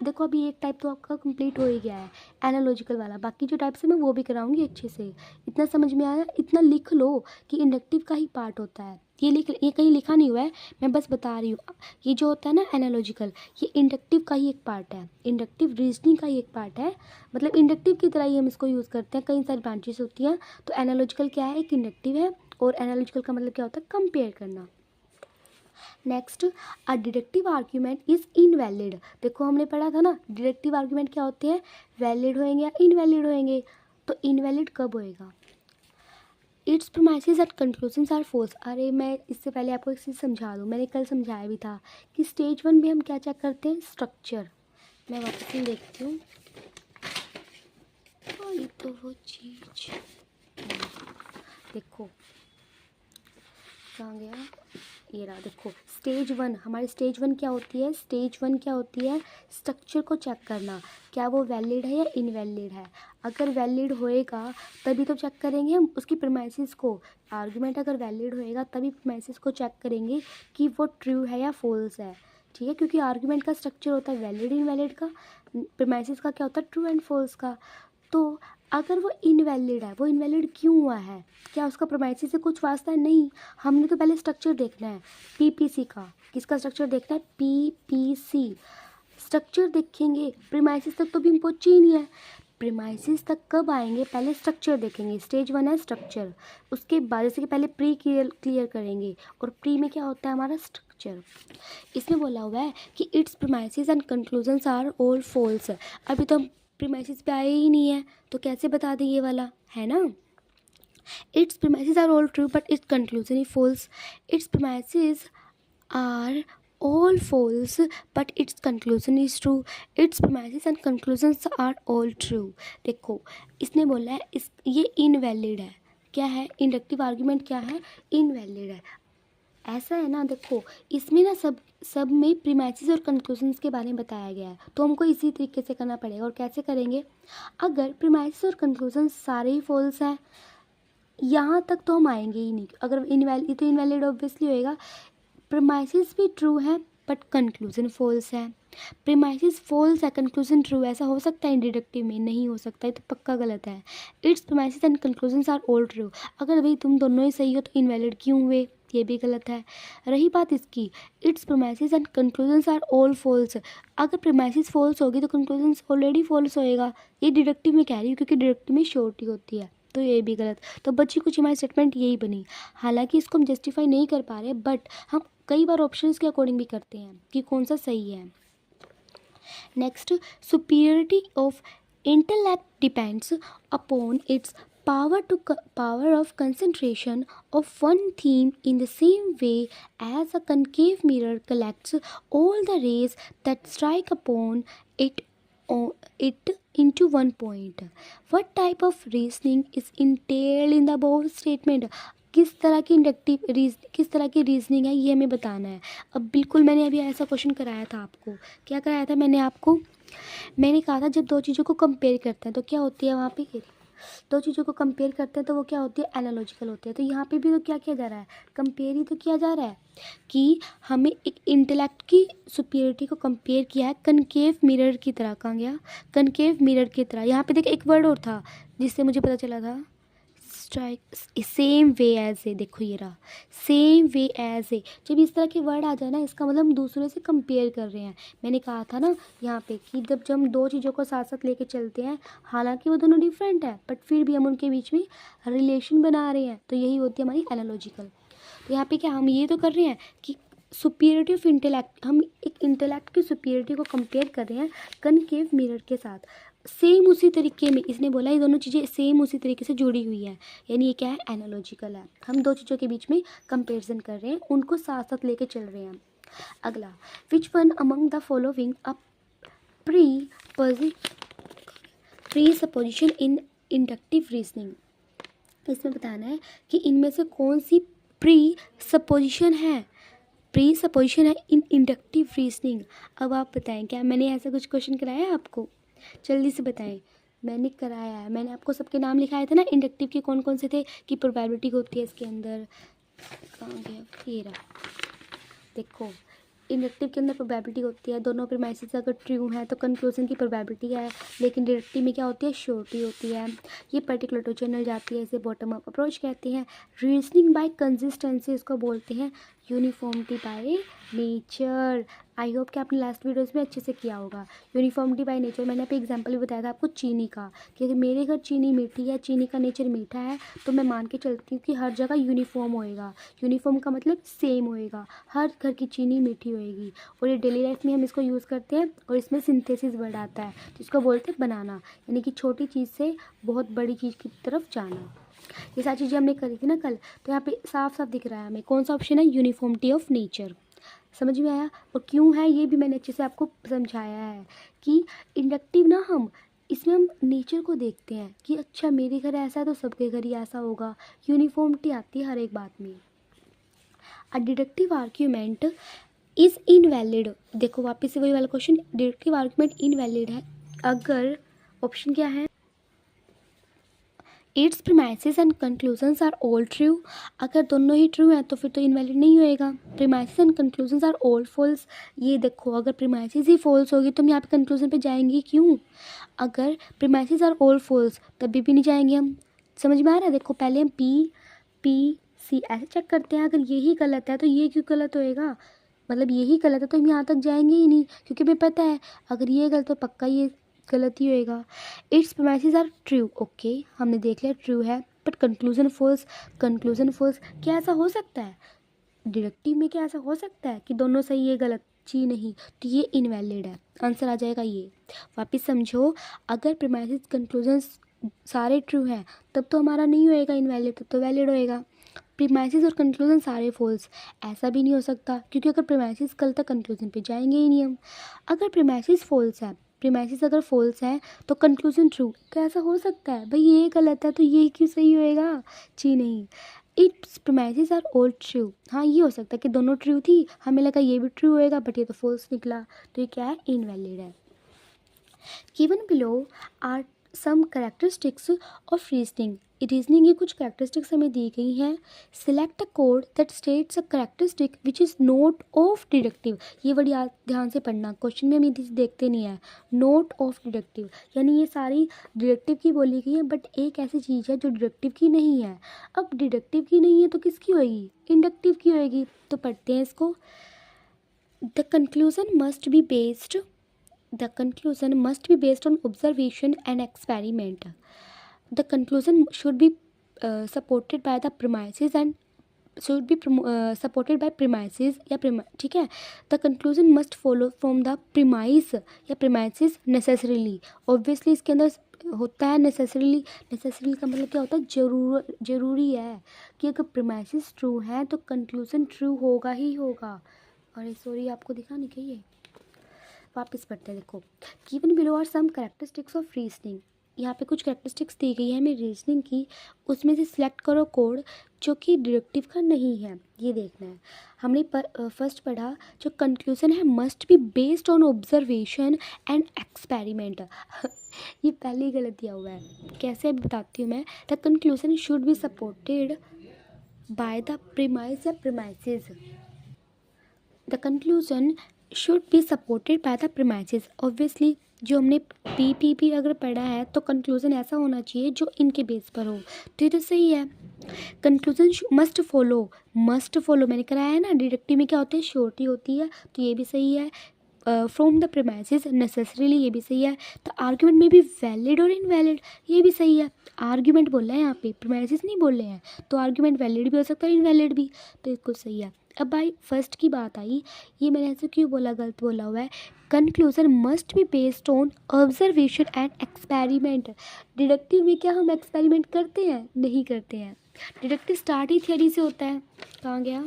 देखो अभी एक टाइप तो आपका कंप्लीट हो ही गया है, एनालॉजिकल वाला। बाकी जो टाइप्स है मैं वो भी कराऊंगी अच्छे से। इतना समझ में आया, इतना लिख लो कि इंडक्टिव का ही पार्ट होता है। ये कहीं लिखा नहीं हुआ है, मैं बस बता रही हूँ। ये जो होता है ना एनालॉजिकल, ये इंडक्टिव का ही एक पार्ट है, इंडक्टिव रीजनिंग का ही एक पार्ट है। मतलब इंडक्टिव की तरह ही हम इसको यूज़ करते हैं, कई सारी ब्रांचेस होती हैं। तो एनालॉजिकल क्या है, एक इंडक्टिव है, और एनालॉजिकल का मतलब क्या होता है, कंपेयर करना। Next, a deductive argument is invalid. देखो हमने पढ़ा था ना, डिडक्टिव आर्ग्यूमेंट क्या होते हैं, वैलिड होएंगे या इनवैलिड होएंगे। तो इनवैलिड कब होएगा, its promises and conclusions are false. अरे मैं इससे पहले आपको एक चीज़ समझा दूँ, मैंने कल समझाया भी था कि स्टेज 1 में हम क्या चेक करते हैं, स्ट्रक्चर। मैं वापस ही देखती हूँ, वही तो वो चीज़, देखो कहाँ गया, ये रहा। देखो स्टेज 1, हमारी स्टेज 1 क्या होती है, स्टेज 1 क्या होती है, स्ट्रक्चर को चेक करना, क्या वो वैलिड है या इनवैलिड है। अगर वैलिड होएगा तभी तो चेक करेंगे हम उसकी प्रीमाइसिस को। आर्गुमेंट अगर वैलिड होएगा तभी प्रीमाइसिस को चेक करेंगे कि वो ट्रू है या फॉल्स है, ठीक है। क्योंकि आर्गुमेंट का स्ट्रक्चर होता है वैलिड इनवैलिड का, प्रीमाइसिस का क्या होता है, ट्रू एंड फॉल्स का। तो अगर वो इनवैलिड है, वो इनवैलिड क्यों हुआ है, क्या उसका प्रीमाइसिस से कुछ वास्ता है, नहीं। हमने तो पहले स्ट्रक्चर देखना है, पीपीसी का, किसका स्ट्रक्चर देखना है, पीपीसी स्ट्रक्चर देखेंगे। प्रीमाइसिस तक तो भी हम पहुँचे ही नहीं है, प्रीमाइसिस तक कब आएंगे, पहले स्ट्रक्चर देखेंगे। स्टेज 1 है स्ट्रक्चर, उसके बाद जैसे कि पहले प्री क्लियर करेंगे, और प्री में क्या होता है हमारा स्ट्रक्चर। इसमें बोला हुआ है कि its premises and conclusions are all false. अभी तो हम प्रीमाइसिस पे आए ही नहीं है, तो कैसे बता दें ये वाला, है ना। Its premises are all true but its conclusion is false. Its premises are all false but its conclusion is true, its premises and conclusions are all true। देखो इसने बोला है ये इनवैलिड है। क्या है? इंडक्टिव आर्ग्यूमेंट क्या है? इनवैलिड है। ऐसा है ना, देखो इसमें ना सब में प्रीमाइसेस और कंक्लूजन्स के बारे में बताया गया है, तो हमको इसी तरीके से करना पड़ेगा। और कैसे करेंगे? अगर प्रीमाइसेस और कंक्लूजन्स सारे ही फॉल्स हैं, यहाँ तक तो हम आएंगे ही नहीं। अगर इनवैलिड तो इनवैलिड ऑब्वियसली होएगा। प्रीमाइसेस भी ट्रू है बट कंक्लूजन फॉल्स है, प्रीमाइसेस फॉल्स है कंक्लूजन ट्रू, ऐसा हो सकता है डिडक्टिव में? नहीं हो सकता है, तो पक्का गलत है। It's premises and conclusions are all true, अगर भाई तुम दोनों ही सही हो तो इनवैलिड क्यों हुए? ये भी गलत है। रही बात इसकी, its premises and conclusions are all false, अगर प्रीमाइसेस फॉल्स होगी तो कंक्लूजन्स ऑलरेडी फॉल्स होएगा। ये डिडक्टिव में कह रही हूँ क्योंकि डिडक्टिव में श्योरिटी होती है, तो ये भी गलत। तो बच्ची कुछ हमारी स्टेटमेंट यही बनी। हालांकि इसको हम जस्टिफाई नहीं कर पा रहे, बट हम कई बार ऑप्शंस के अकॉर्डिंग भी करते हैं कि कौन सा सही है। Next, superiority of intellect depends upon its power of concentration of one theme in the same way as a concave mirror collects all the rays that strike upon it into one point। What type of reasoning is entailed in the above statement? किस तरह की reasoning है ये हमें बताना है। अब बिल्कुल मैंने अभी ऐसा क्वेश्चन कराया था आपको। क्या कराया था मैंने आपको? मैंने कहा था जब दो चीज़ों को कंपेयर करते हैं तो क्या होती है वहाँ पे? दो चीज़ों को कंपेयर करते हैं तो वो क्या होती है? एनालॉजिकल होती है। तो यहाँ पे भी तो क्या किया जा रहा है? कंपेयर ही तो किया जा रहा है कि हमें एक इंटेलेक्ट की सुपीरियरिटी को कंपेयर किया है कनकेव मिरर की तरह। कहाँ गया? कनकेव मिरर की तरह। यहाँ पे देखिए एक वर्ड और था जिससे मुझे पता चला था, strike same way as A. देखो ये रहा, सेम वे एज ए। जब इस तरह के वर्ड आ जाए ना, इसका मतलब हम दूसरे से कंपेयर कर रहे हैं। मैंने कहा था ना यहाँ पे कि जब हम दो चीज़ों को साथ साथ लेके चलते हैं, हालांकि वो दोनों डिफरेंट है बट फिर भी हम उनके बीच में रिलेशन बना रहे हैं, तो यही होती है हमारी एनालॉजिकल। तो यहाँ पे क्या हम ये तो कर रहे हैं कि सुपीरियरिटी ऑफ इंटेलेक्ट, हम एक इंटेलेक्ट की सुपीरियरिटी को कंपेयर कर रहे हैं कनकेव मिरर के साथ। सेम उसी तरीके में इसने बोला ये दोनों चीज़ें सेम उसी तरीके से जुड़ी हुई है, यानी ये क्या है? एनालॉजिकल है। हम दो चीज़ों के बीच में कंपैरिजन कर रहे हैं, उनको साथ साथ लेके चल रहे हैं। अगला, which one among the following a pre supposition in inductive reasoning? इसमें बताना है कि इनमें से कौन सी प्री सपोजिशन है इन इंडक्टिव रीजनिंग। अब आप बताएं, क्या मैंने ऐसा कुछ क्वेश्चन कराया है आपको? जल्दी से बताएं। मैंने कराया है, मैंने आपको सबके नाम लिखाए थे ना इंडक्टिव के कौन कौन से थे, कि प्रोबेबिलिटी होती है इसके अंदर। कहाँ गया? ये रहा, देखो इंडक्टिव के अंदर प्रोबेबिलिटी होती है, दोनों प्रीमाइसेस अगर ट्रू है तो कंक्लूजन की प्रोबेबिलिटी है। लेकिन डिडक्टिव में क्या होती है? श्योरिटी होती है। ये पर्टिकुलर टू चैनल जाती है, इसे बॉटम अप अप्रोच कहते हैं। रीजनिंग बाय कंसिस्टेंसी इसको बोलते हैं। Uniformity by nature, I hope कि आपने लास्ट वीडियोज़ में अच्छे से किया होगा। यूनिफॉर्मिटी बाय नेचर मैंने पे एग्जांपल भी बताया था आपको चीनी का, कि अगर मेरे घर चीनी मीठी है, चीनी का नेचर मीठा है, तो मैं मान के चलती हूँ कि हर जगह यूनिफॉर्म होएगा। यूनिफॉर्म का मतलब सेम होएगा, हर घर की चीनी मीठी होएगी। और ये डेली लाइफ में हम इसको यूज़ करते हैं, और इसमें सिंथेसिस वर्ड आता है जिसको बोलते हैं बनाना, यानी कि छोटी चीज़ से बहुत बड़ी चीज़ की तरफ जाना। ये सारी चीज़ें हमने करी थी ना कल, तो यहाँ पे साफ साफ दिख रहा है हमें कौन सा ऑप्शन है? Uniformity of nature. समझ में आया? और क्यों है ये भी मैंने अच्छे से आपको समझाया है कि इंडक्टिव ना हम इसमें हम नेचर को देखते हैं कि अच्छा मेरे घर ऐसा है तो सबके घर ही ऐसा होगा। यूनिफॉर्मिटी आती है हर एक बात में। अ डिडक्टिव आर्ग्यूमेंट इज़ इनवैलिड। देखो वापस से वही वाला क्वेश्चन, डिडक्टिव आर्ग्यूमेंट इनवैलिड है अगर ऑप्शन क्या है? It's premises and conclusions are all true, अगर दोनों ही ट्रू हैं तो फिर तो इनवैलिड नहीं होएगा। Premises and conclusions are all false, ये देखो अगर प्रीमाइसेस ही फॉल्स होगी तो हम यहाँ पे कंक्लूजन पे जाएंगे क्यों? अगर प्रीमाइसेस आर ऑल फॉल्स तभी भी नहीं जाएंगे हम। समझ में आ रहा है? देखो पहले हम पी सी ऐसे चेक करते हैं, अगर यही गलत है तो ये क्यों गलत होएगा? मतलब यही गलत है तो हम यहाँ तक जाएंगे ही नहीं, क्योंकि हमें पता है अगर ये गलत तो पक्का ये गलत ही होएगा। Its premises are true, okay हमने देख लिया ट्रू है, बट कंक्लूजन फॉल्स। क्या ऐसा हो सकता है? डिडक्टिव में क्या ऐसा हो सकता है कि दोनों सही है गलत? जी नहीं, तो ये इनवैलिड है। आंसर आ जाएगा ये। वापस समझो, अगर प्रीमाइसेस कंक्लूजन सारे ट्रू हैं तब तो हमारा नहीं होएगा इनवैलिड, तब तो वैलिड होएगा। प्रीमाइसेस और कंक्लूजन सारे फॉल्स, ऐसा भी नहीं हो सकता क्योंकि अगर प्रीमाइसेस कल तक कंक्लूजन पे जाएंगे ही नहीं हम। अगर प्रीमाइसेस फॉल्स है, प्रीमाइसेस अगर फॉल्स है तो कंक्लूजन ट्रू, क्या ऐसा हो सकता है भाई? ये गलत है तो ये क्यों सही होएगा? जी नहीं, its premises are all true. हाँ, ये हो सकता है कि दोनों ट्रू थी, हमें लगा ये भी ट्रू होएगा बट ये तो फॉल्स निकला, तो ये क्या है? इनवैलिड है। Given below are some characteristics of reasoning. Reasoning की कुछ कैरेक्टरिस्टिक्स हमें दी गई हैं। Select a code that states a characteristic which is not of deductive. ये बड़ी ध्यान से पढ़ना, क्वेश्चन में हम ये चीज़ देखते नहीं है। नोट ऑफ डिडक्टिव यानी ये सारी डिडक्टिव की बोली गई है बट एक ऐसी चीज़ है जो डिडक्टिव की नहीं है। अब डिडक्टिव की नहीं है तो किसकी होएगी? इंडक्टिव की होएगी। तो पढ़ते हैं इसको। The conclusion must be based The conclusion must be based on observation and experiment. The conclusion should be supported by the premises and should be supported by premises या ठीक है। The conclusion must follow from the premise या premises necessarily. Obviously इसके अंदर होता है necessarily। necessarily का मतलब क्या होता है? जरूरी है कि अगर premises true है तो conclusion true होगा ही होगा। अरे सॉरी, आपको दिखा नहीं क्या ये? वापस पढ़ते हैं, देखो। Given below are some characteristics of reasoning. यहाँ पे कुछ कैरेक्टरिस्टिक्स दी गई है हमें रीजनिंग की, उसमें से सिलेक्ट करो कोड जो कि डिडक्टिव का नहीं है, ये देखना है। हमने फर्स्ट पढ़ा जो कंक्लूजन है must be based on observation and experiment. ये पहले ही गलत दिया हुआ है, कैसे अभी बताती हूँ मैं। The conclusion should be supported by the premise या premises. The conclusion should be supported by the premises. Obviously जो हमने पी अगर पढ़ा है तो कंक्लूजन ऐसा होना चाहिए जो इनके बेस पर हो, तो ये तो सही है। कंक्लूजन मस्ट फॉलो मैंने कराया है ना। डिडक्टिव में क्या होती है? श्योरिटी होती है, तो ये भी सही है। फ्रॉम द प्रीमाइसेस नेसेसरीली, ये भी सही है। द आर्ग्यूमेंट में भी वैलिड और इनवैलिड, ये भी सही है। आर्ग्यूमेंट बोल रहे हैं यहाँ पे, प्रीमाइसेस नहीं बोल रहे हैं, तो आर्ग्यूमेंट वैलिड भी हो सकता है इनवैलिड भी, तो बिल्कुल सही है। अब भाई फर्स्ट की बात आई, ये मैंने ऐसे क्यों बोला? गलत बोला हुआ है। Conclusion must be based on observation and experiment. Deductive में क्या हम एक्सपेरिमेंट करते हैं? नहीं करते हैं। डिडक्टिव स्टार्ट ही थियरी से होता है। कहाँ गया?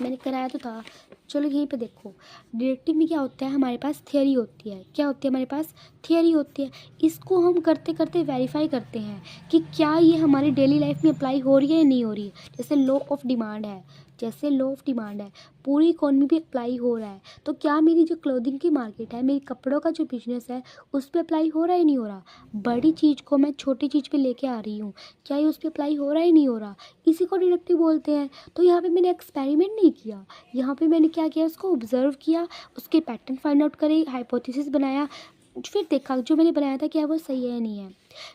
मैंने कराया तो था, चलो यहीं पे देखो। डिडक्टिव में क्या होता है? हमारे पास थियरी होती है। क्या होती है हमारे पास? थियरी होती है। इसको हम करते करते वेरीफाई करते हैं कि क्या ये हमारी डेली लाइफ में अप्लाई हो रही है या नहीं हो रही है। जैसे लॉ ऑफ डिमांड है, पूरी इकोनॉमी पे अप्लाई हो रहा है, तो क्या मेरी जो क्लोथिंग की मार्केट है, मेरी कपड़ों का जो बिजनेस है, उस पर अप्लाई हो रहा है नहीं हो रहा? बड़ी चीज़ को मैं छोटी चीज़ पे लेके आ रही हूँ, क्या ये उस पर अप्लाई हो रहा है नहीं हो रहा? इसी को डिडक्टिव बोलते हैं। तो यहाँ पे मैंने एक्सपेरिमेंट नहीं किया, यहाँ पे मैंने क्या किया? उसको ऑब्जर्व किया, उसके पैटर्न फाइंड आउट करे, हाइपोथेसिस बनाया, फिर देखा जो मैंने बनाया था क्या वो सही है या नहीं है।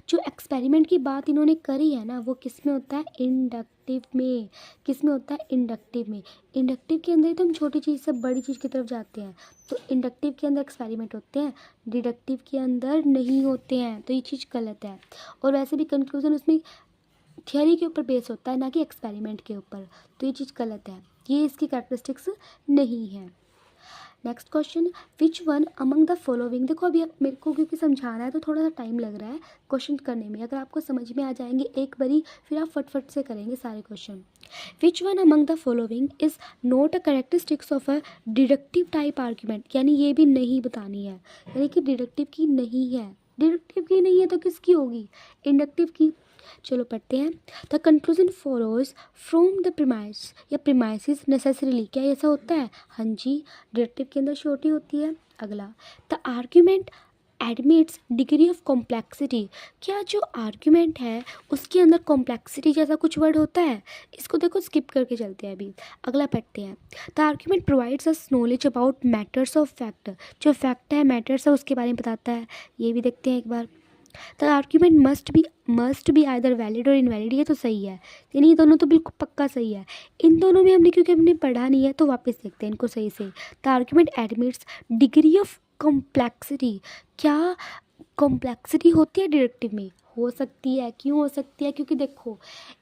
जो एक्सपेरिमेंट की बात इन्होंने करी है ना, वो किस में होता है? इंडक्टिव में। किस में होता है? इंडक्टिव में। इंडक्टिव के अंदर ही तो हम छोटी चीज़ से बड़ी चीज़ की तरफ जाते हैं, तो इंडक्टिव के अंदर एक्सपेरिमेंट होते हैं, डिडक्टिव के अंदर नहीं होते हैं, तो ये चीज़ गलत है। और वैसे भी कंक्लूजन उसमें थियरी के ऊपर बेस होता है, ना कि एक्सपेरिमेंट के ऊपर, तो ये चीज़ गलत है, ये इसकी कैरेक्टरिस्टिक्स नहीं है। Next question, which one among the following. देखो अभी मेरे को क्योंकि समझाना है तो थोड़ा सा टाइम लग रहा है क्वेश्चन करने में। अगर आपको समझ में आ जाएंगे एक बारी, फिर आप फटफट से करेंगे सारे question. Which one among the following is not a characteristics of a deductive type argument. यानी ये भी नहीं बतानी है, यानी कि डिडक्टिव की नहीं है। डिडक्टिव की नहीं है तो किसकी होगी? इंडक्टिव की। चलो पढ़ते हैं। The conclusion follows from the premise या प्रीमाइसिस नेसेसरीली। क्या ऐसा होता है? हाँ जी, डिडक्टिव के अंदर श्योरिटी होती है। अगला, the argument admits degree of complexity. क्या जो आर्ग्यूमेंट है उसके अंदर कॉम्प्लेक्सिटी जैसा कुछ वर्ड होता है? इसको देखो स्किप करके चलते हैं अभी, अगला पढ़ते हैं। The argument provides us knowledge about matters of fact. जो फैक्ट है, मैटर्स है, उसके बारे में बताता है। ये भी देखते हैं एक बार। The argument must be either valid और इनवैलिड। ये तो सही है, यानी ये दोनों तो बिल्कुल पक्का सही है। इन दोनों में हमने क्योंकि हमने पढ़ा नहीं है तो वापस देखते हैं इनको सही से। The argument admits degree of complexity. क्या कॉम्प्लेक्सिटी होती है डिडक्टिव में? हो सकती है। क्यों हो सकती है? क्योंकि देखो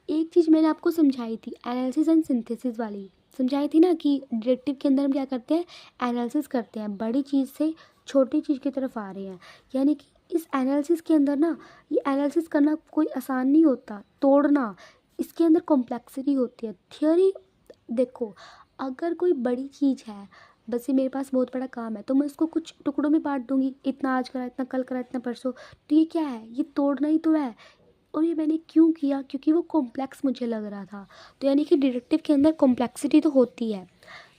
एक चीज़ मैंने आपको समझाई थी, एनालिसिस एंड सिंथेसिस वाली समझाई थी ना, कि डिडक्टिव के अंदर हम क्या करते हैं? एनालिसिस करते हैं, बड़ी चीज़ से छोटी चीज़ की तरफ आ रहे हैं। यानी कि इस एनालिसिस के अंदर ना, ये एनालिसिस करना कोई आसान नहीं होता, तोड़ना। इसके अंदर कॉम्प्लेक्सिटी होती है। थियोरी देखो, अगर कोई बड़ी चीज़ है, बस ये मेरे पास बहुत बड़ा काम है, तो मैं उसको कुछ टुकड़ों में बांट दूंगी, इतना आज करा, इतना कल करा, इतना परसों, तो ये क्या है, ये तोड़ना ही तो है। और ये मैंने क्यों किया, क्योंकि वो कॉम्प्लेक्स मुझे लग रहा था। तो यानी कि डिडक्टिव के अंदर कॉम्प्लेक्सिटी तो होती है,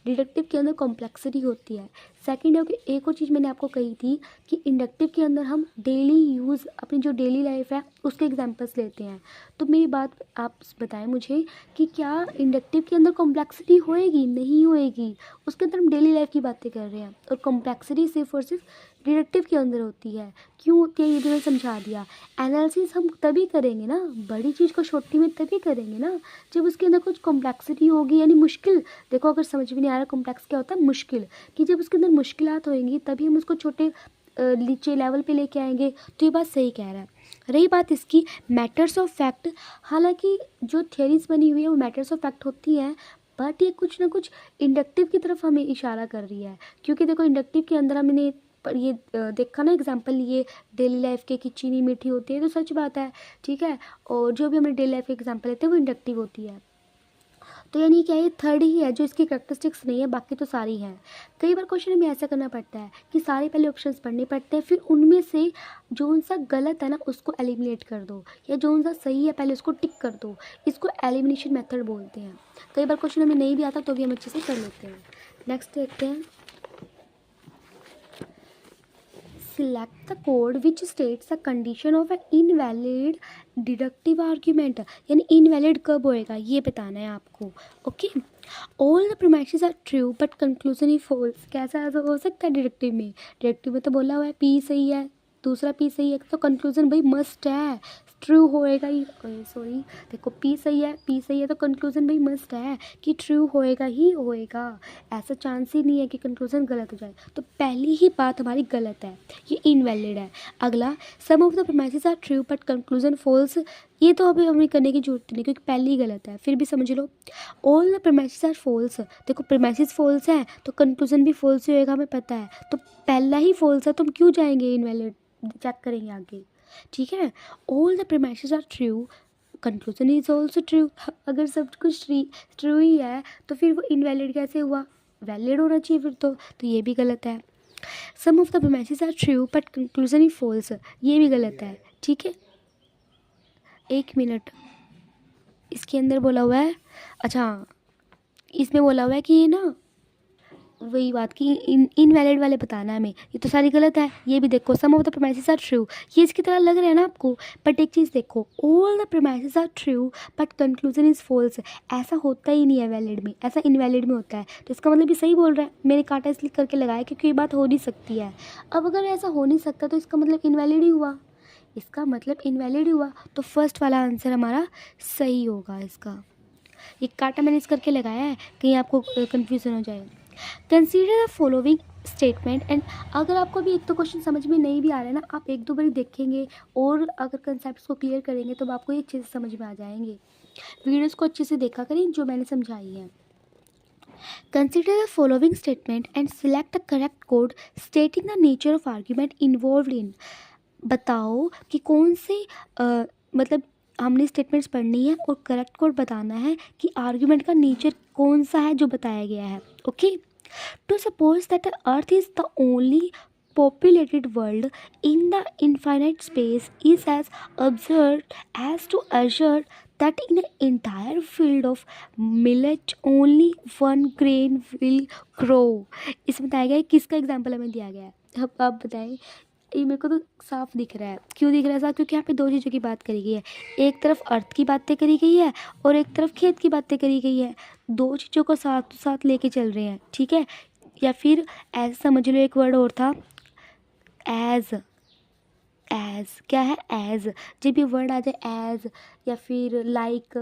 डिडक्टिव के अंदर कॉम्प्लेक्सिटी होती है। सेकंड है कि एक और चीज़ मैंने आपको कही थी कि इंडक्टिव के अंदर हम डेली यूज़, अपनी जो डेली लाइफ है उसके एग्जांपल्स लेते हैं। तो मेरी बात आप बताएं मुझे कि क्या इंडक्टिव के अंदर कॉम्प्लेक्सिटी होएगी? नहीं होएगी, उसके अंदर हम डेली लाइफ की बातें कर रहे हैं। और कॉम्प्लेक्सिटी सिर्फ और सिर्फ डिडक्टिव के अंदर होती है। क्यों होती है ये भी मैंने समझा दिया। एनालिसिस हम तभी करेंगे ना, बड़ी चीज़ को छोटी में तभी करेंगे ना जब उसके अंदर कुछ कॉम्प्लेक्सिटी होगी, यानी मुश्किल। देखो, अगर समझ में नहीं आ रहा कॉम्प्लेक्स क्या होता है, मुश्किल, कि जब उसके अंदर मुश्किलात होंगी तभी हम उसको छोटे नीचे लेवल पे लेके आएंगे। तो ये बात सही कह रहा है। रही बात इसकी मैटर्स ऑफ फैक्ट, हालांकि जो थियरीज बनी हुई है वो मैटर्स ऑफ फैक्ट होती हैं, बट ये कुछ ना कुछ इंडक्टिव की तरफ हमें इशारा कर रही है। क्योंकि देखो, इंडक्टिव के अंदर हमने पर ये देखा ना एग्जाम्पल, ये डेली लाइफ के कि चीनी मीठी होती है, तो सच बात है, ठीक है। और जो भी हमने डेली लाइफ के एग्जाम्पल लेते हैं वो इंडक्टिव होती है। तो यानी क्या, ये थर्ड ही है जो इसकी करेक्टरिस्टिक्स नहीं है, बाकी तो सारी हैं। कई बार क्वेश्चन में ऐसा करना पड़ता है कि सारे पहले ऑप्शंस पढ़ने पड़ते हैं, फिर उनमें से जो सा गलत है ना उसको एलिमिनेट कर दो, या जो सा सही है पहले उसको टिक कर दो। इसको एलिमिनेशन मेथड बोलते हैं। कई बार क्वेश्चन हमें नहीं भी आता तो भी हम अच्छे से कर लेते हैं। नेक्स्ट देखते हैं, select the code which states the condition of an invalid deductive argument, यानी invalid कब होएगा ये बताना है आपको। Okay, all the premises are true but conclusion is false। कैसा ऐसा हो सकता है डिडक्टिव में? डिडक्टिव में तो बोला हुआ है P सही है, दूसरा P सही है, तो कंक्लूजन भाई मस्ट है, ट्रू होएगा ही। सॉरी, देखो P सही है, P सही है तो कंक्लूजन भाई मस्ट है कि ट्रू होएगा ही होएगा, ऐसा चांस ही नहीं है कि कंक्लूजन गलत हो जाए। तो पहली ही बात हमारी गलत है, ये इनवैलिड है। अगला, some of the premises are true but conclusion false, ये तो अभी हमें करने की जरूरत नहीं क्योंकि पहली ही गलत है, फिर भी समझ लो। All the premises are false, देखो प्रीमाइसेस फॉल्स है तो कंक्लूजन भी फॉल्स ही होएगा, हमें पता है। तो पहला ही फॉल्स है तो हम क्यों जाएंगे इनवैलिड, चेक करेंगे आगे, ठीक है। All the premises are true, conclusion is also true. अगर सब कुछ ट्रू ही है तो फिर वो इनवैलिड कैसे हुआ, वैलिड होना चाहिए फिर तो ये भी गलत है। Some of the premises are true but conclusion is false, ये भी गलत है, ठीक है। एक मिनट, इसके अंदर बोला हुआ है, अच्छा इसमें बोला हुआ है कि ये ना वही बात कि इनवैलिड वाले बताना है हमें, ये तो सारी गलत है। ये भी देखो, some of the premises are true, ये इसकी तरह लग रहा है ना आपको, बट एक चीज़ देखो, all the premises are true but conclusion is false, ऐसा होता ही नहीं है वैलिड में, ऐसा इनवैलिड में होता है। तो इसका मतलब ये सही बोल रहा है, मैंने कांटा इसलिए करके लगाया क्योंकि ये बात हो नहीं सकती है। अब अगर ऐसा हो नहीं सकता तो इसका मतलब इनवैलिड ही हुआ, इसका मतलब इनवैलिड ही हुआ, तो फर्स्ट वाला आंसर हमारा सही होगा इसका। ये कांटा मैंने इस करके लगाया है कहीं आपको कन्फ्यूज़न हो जाए। Consider the following statement and, अगर आपको भी एक तो क्वेश्चन समझ में नहीं भी आ रहा है ना, आप एक दो बार देखेंगे और अगर कंसेप्ट को क्लियर करेंगे तो आपको ये अच्छे से समझ में आ जाएंगे। वीडियोस को अच्छे से देखा करें जो मैंने समझाई है। Consider the following statement and select the correct code stating the nature of argument involved इन, बताओ कि कौन से मतलब हमने स्टेटमेंट्स पढ़नी है और करेक्ट कोड बताना है कि आर्ग्यूमेंट का नेचर कौन सा है जो बताया गया है। Okay, to suppose that the earth is the only populated world in the infinite space is as absurd as to assert that in an entire field of millet only one grain will grow। इसमें बताया गया है, किसका example हमें दिया गया है, अब आप बताएं। ये मेरे को तो साफ दिख रहा है, क्यों दिख रहा है साफ, क्योंकि यहाँ पे दो चीज़ों की बात करी गई है, एक तरफ अर्थ की बातें करी गई है और एक तरफ खेत की बातें करी गई है, दो चीज़ों को साथ साथ लेके चल रहे हैं, ठीक है। या फिर ऐसे समझ लो, एक वर्ड और था एज, एज क्या है, एज, जब ये वर्ड आ जाए एज या फिर लाइक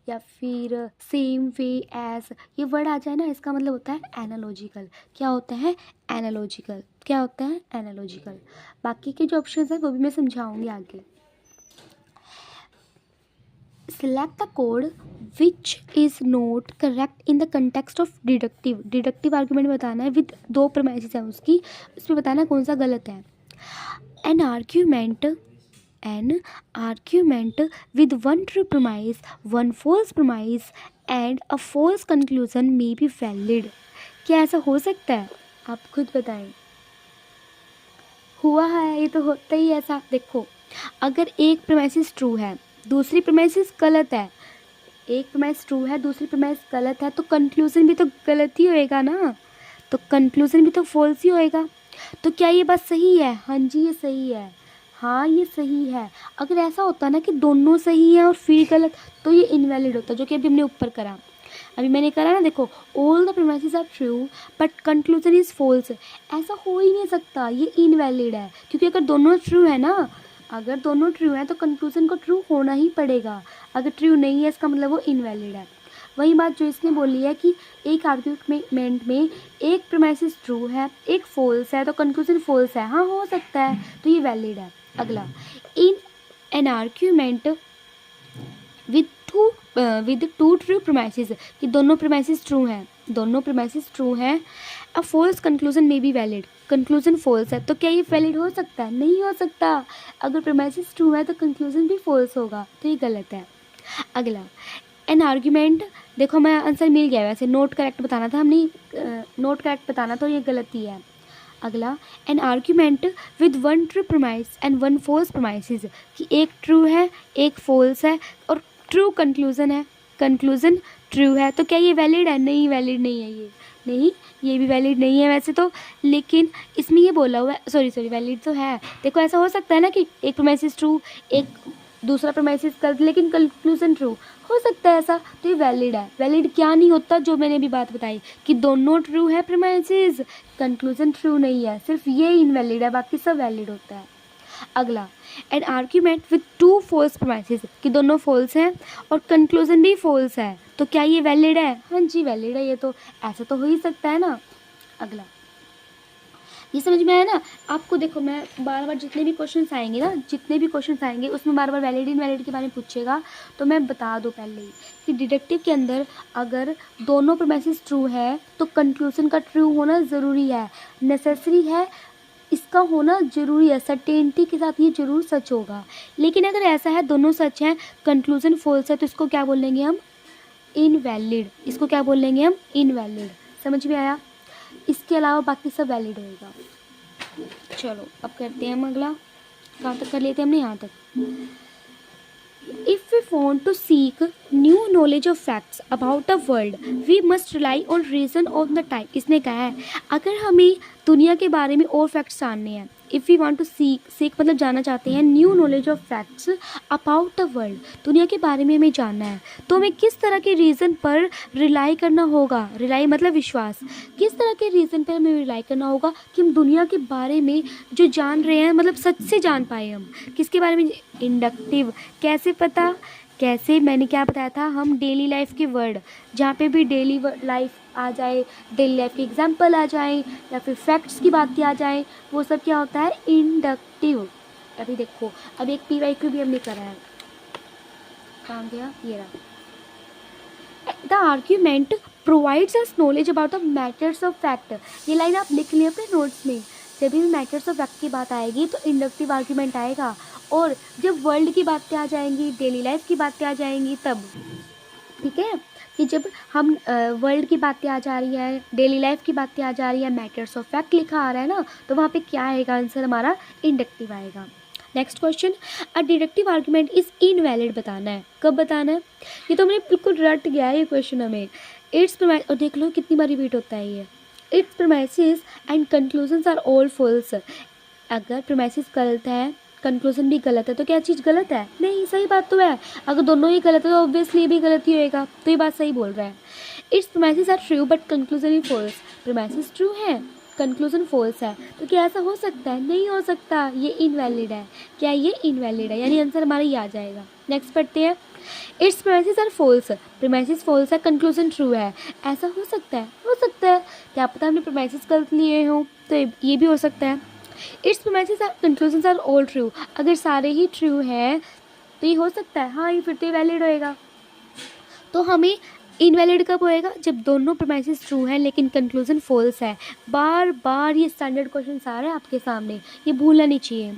या फिर सेम वे एज, ये वर्ड आ जाए ना, इसका मतलब होता है एनालॉजिकल। क्या होता है, एनालॉजिकल, क्या होता है, एनालॉजिकल। बाकी के जो ऑप्शन है वो भी मैं समझाऊंगी आगे। select the code which is not correct in the context of deductive, deductive argument बताना है विद दो प्रीमाइसेस है उसकी, उसमें बताना है कौन सा गलत है। an argument An argument with one true premise, one false premise and a false conclusion may be valid. क्या ऐसा हो सकता है? आप खुद बताएं. हुआ है, ये तो होता ही ऐसा. देखो, अगर एक प्रेमाइसिस ट्रू है, दूसरी प्रेमाइसिस गलत है, एक प्रेमाइस ट्रू है, दूसरी प्रेमाइस गलत है, तो कंक्लूजन भी तो गलत ही होएगा ना. तो कंक्लूजन भी तो फॉल्स ही होएगा. तो क्या ये बात सही है? हाँ जी, ये सही है. हाँ, ये सही है. अगर ऐसा होता ना कि दोनों सही हैं और फिर गलत, तो ये इनवैलिड होता, जो कि अभी हमने ऊपर करा. अभी मैंने करा ना, देखो, all the premises are true but conclusion is false. ऐसा हो ही नहीं सकता, ये इनवैलिड है. क्योंकि अगर दोनों ट्रू है ना, अगर दोनों ट्रू हैं तो कंक्लूजन को ट्रू होना ही पड़ेगा. अगर ट्रू नहीं है, इसका मतलब वो इनवैलिड है. वही बात जो इसने बोली है कि एक आर्ग्यूमेंट में एक प्रीमाइसिस ट्रू है, एक फॉल्स है, तो कंक्लूजन फॉल्स है. हाँ, हो सकता है, तो ये वैलिड है. अगला, in an argument with to true premises, कि दोनों प्रीमाइसेस ट्रू हैं, दोनों प्रीमाइसेस ट्रू हैं, अ फॉल्स कंक्लूजन में बी वैलिड. कंक्लूजन फॉल्स है, तो क्या ये वैलिड हो सकता है? नहीं हो सकता. अगर प्रीमाइसेस ट्रू है तो कंक्लूजन भी फॉल्स होगा, तो ये गलत है. अगला, एन आर्ग्यूमेंट, देखो मैं आंसर मिल गया, वैसे नोट करेक्ट बताना था, हमने नोट करेक्ट बताना, तो ये गलती है. अगला, an argument with one true premise and one false premises, कि एक ट्रू है, एक फॉल्स है और ट्रू कंक्लूजन है, कंक्लूजन ट्रू है, तो क्या ये वैलिड है? नहीं, वैलिड नहीं है ये. नहीं, ये भी वैलिड नहीं है वैसे तो, लेकिन इसमें ये बोला हुआ है, सॉरी वैलिड तो है. देखो, ऐसा हो सकता है ना कि एक प्रीमाइसिस ट्रू, एक दूसरा प्रीमाइसिस गलत, लेकिन कंक्लूजन ट्रू. हो सकता है ऐसा, तो ये वैलिड है. वैलिड क्या नहीं होता, जो मैंने अभी बात बताई कि दोनों ट्रू है प्रीमाइसिस, कंक्लूजन ट्रू नहीं है, सिर्फ ये इनवैलिड है, बाकी सब वैलिड होता है. अगला, an argument with two false premises, कि दोनों फॉल्स हैं और कंक्लूजन भी फॉल्स है, तो क्या ये वैलिड है? हाँ जी, वैलिड है. ये तो ऐसा तो हो ही सकता है ना. अगला, ये समझ में आया ना आपको? देखो, मैं बार बार जितने भी क्वेश्चंस आएंगे ना, जितने भी क्वेश्चंस आएंगे उसमें बार बार वैलिड इनवैलिड के बारे में पूछेगा, तो मैं बता दूँ पहले ही कि डिडक्टिव के अंदर अगर दोनों प्रीमाइसेस ट्रू है तो कंक्लूजन का ट्रू होना ज़रूरी है, नेसेसरी है, इसका होना ज़रूरी है, सर्टेनिटी के साथ ये ज़रूर सच होगा. लेकिन अगर ऐसा है दोनों सच हैं, कंक्लूजन फॉल्स है, तो इसको क्या बोल लेंगे हम? इनवैलिड. इसको क्या बोल लेंगे हम? इनवैलिड. समझ में आया? इसके अलावा बाकी सब वैलिड होएगा. चलो अब करते हैं हम अगला. कहाँ तक कर लेते हैं हमने? यहाँ तक. If we want to seek new knowledge of facts about the world, we must rely on reason on the time. इसने कहा है अगर हमें दुनिया के बारे में और फैक्ट्स जानने हैं, if we want to seek मतलब जानना चाहते हैं, new knowledge of facts about the world, दुनिया के बारे में हमें जानना है, तो हमें किस तरह के रीज़न पर रिलाई करना होगा? रिलाई मतलब विश्वास. किस तरह के रीज़न पर हमें रिलाई करना होगा कि हम दुनिया के बारे में जो जान रहे हैं, मतलब सच से जान पाए हम. किसके बारे में? इंडक्टिव. कैसे पता? कैसे? मैंने क्या बताया था? हम डेली लाइफ के वर्ड, जहाँ पे भी डेली लाइफ आ जाए, डेली लाइफ के एग्जाम्पल आ जाए या फिर फैक्ट्स की बातें आ जाए, वो सब क्या होता है? इंडक्टिव. अभी देखो, अब एक PYQ भी हमने करा है. कहाँ गया? ये रहा. The argument provides us knowledge about the matters of fact. ये लाइन आप लिख लें अपने नोट्स में. जब भी मैटर्स ऑफ फैक्ट की बात आएगी तो इंडक्टिव आर्ग्यूमेंट आएगा, और जब वर्ल्ड की बातें आ जाएंगी, डेली लाइफ की बातें आ जाएंगी, तब. ठीक है, कि जब हम वर्ल्ड की बातें आ जा रही है, डेली लाइफ की बातें आ जा रही है, मैटर्स ऑफ फैक्ट लिखा आ रहा है ना, तो वहाँ पे क्या आएगा? आंसर हमारा इंडक्टिव आएगा. Next question, a deductive argument is invalid बताना है. कब बताना है? ये तो हमने बिल्कुल रट गया है ये क्वेश्चन हमें. इट्स प्रीमाइस, और देख लो कितनी बार रिपीट होता है ये. It's premises and conclusions are all false. अगर प्रीमाइसेस गलत है, कंक्लूजन भी गलत है, तो क्या चीज़ गलत है? नहीं, सही बात तो है. अगर दोनों ही गलत है तो ऑब्वियसली ये भी गलत ही होएगा, तो ये बात सही बोल रहा है. It's premises are true but conclusion is false. Premises true है, कंक्लूजन फॉल्स है, तो क्या ऐसा हो सकता है? नहीं हो सकता, ये इनवैलिड है. क्या ये इनवैलिड है? यानी आंसर हमारा ये आ जाएगा. नेक्स्ट पढ़ते हैं. It's premises are false. Premises false है, कंक्लूजन ट्रू है. ऐसा हो सकता है? हो सकता है. क्या पता हमने प्रीमाइसेस गलत लिए हों, तो ये भी हो सकता है. It's premises are conclusions are all true. अगर सारे ही ट्रू हैं तो ये हो सकता है. हाँ, ये फिर तो ये वैलिड होएगा. तो हमें इनवैलिड कब होएगा? जब दोनों प्रीमाइसेस ट्रू हैं लेकिन कंक्लूजन फॉल्स है. बार बार ये स्टैंडर्ड क्वेश्चन आ रहा है आपके सामने, ये भूलना नहीं चाहिए.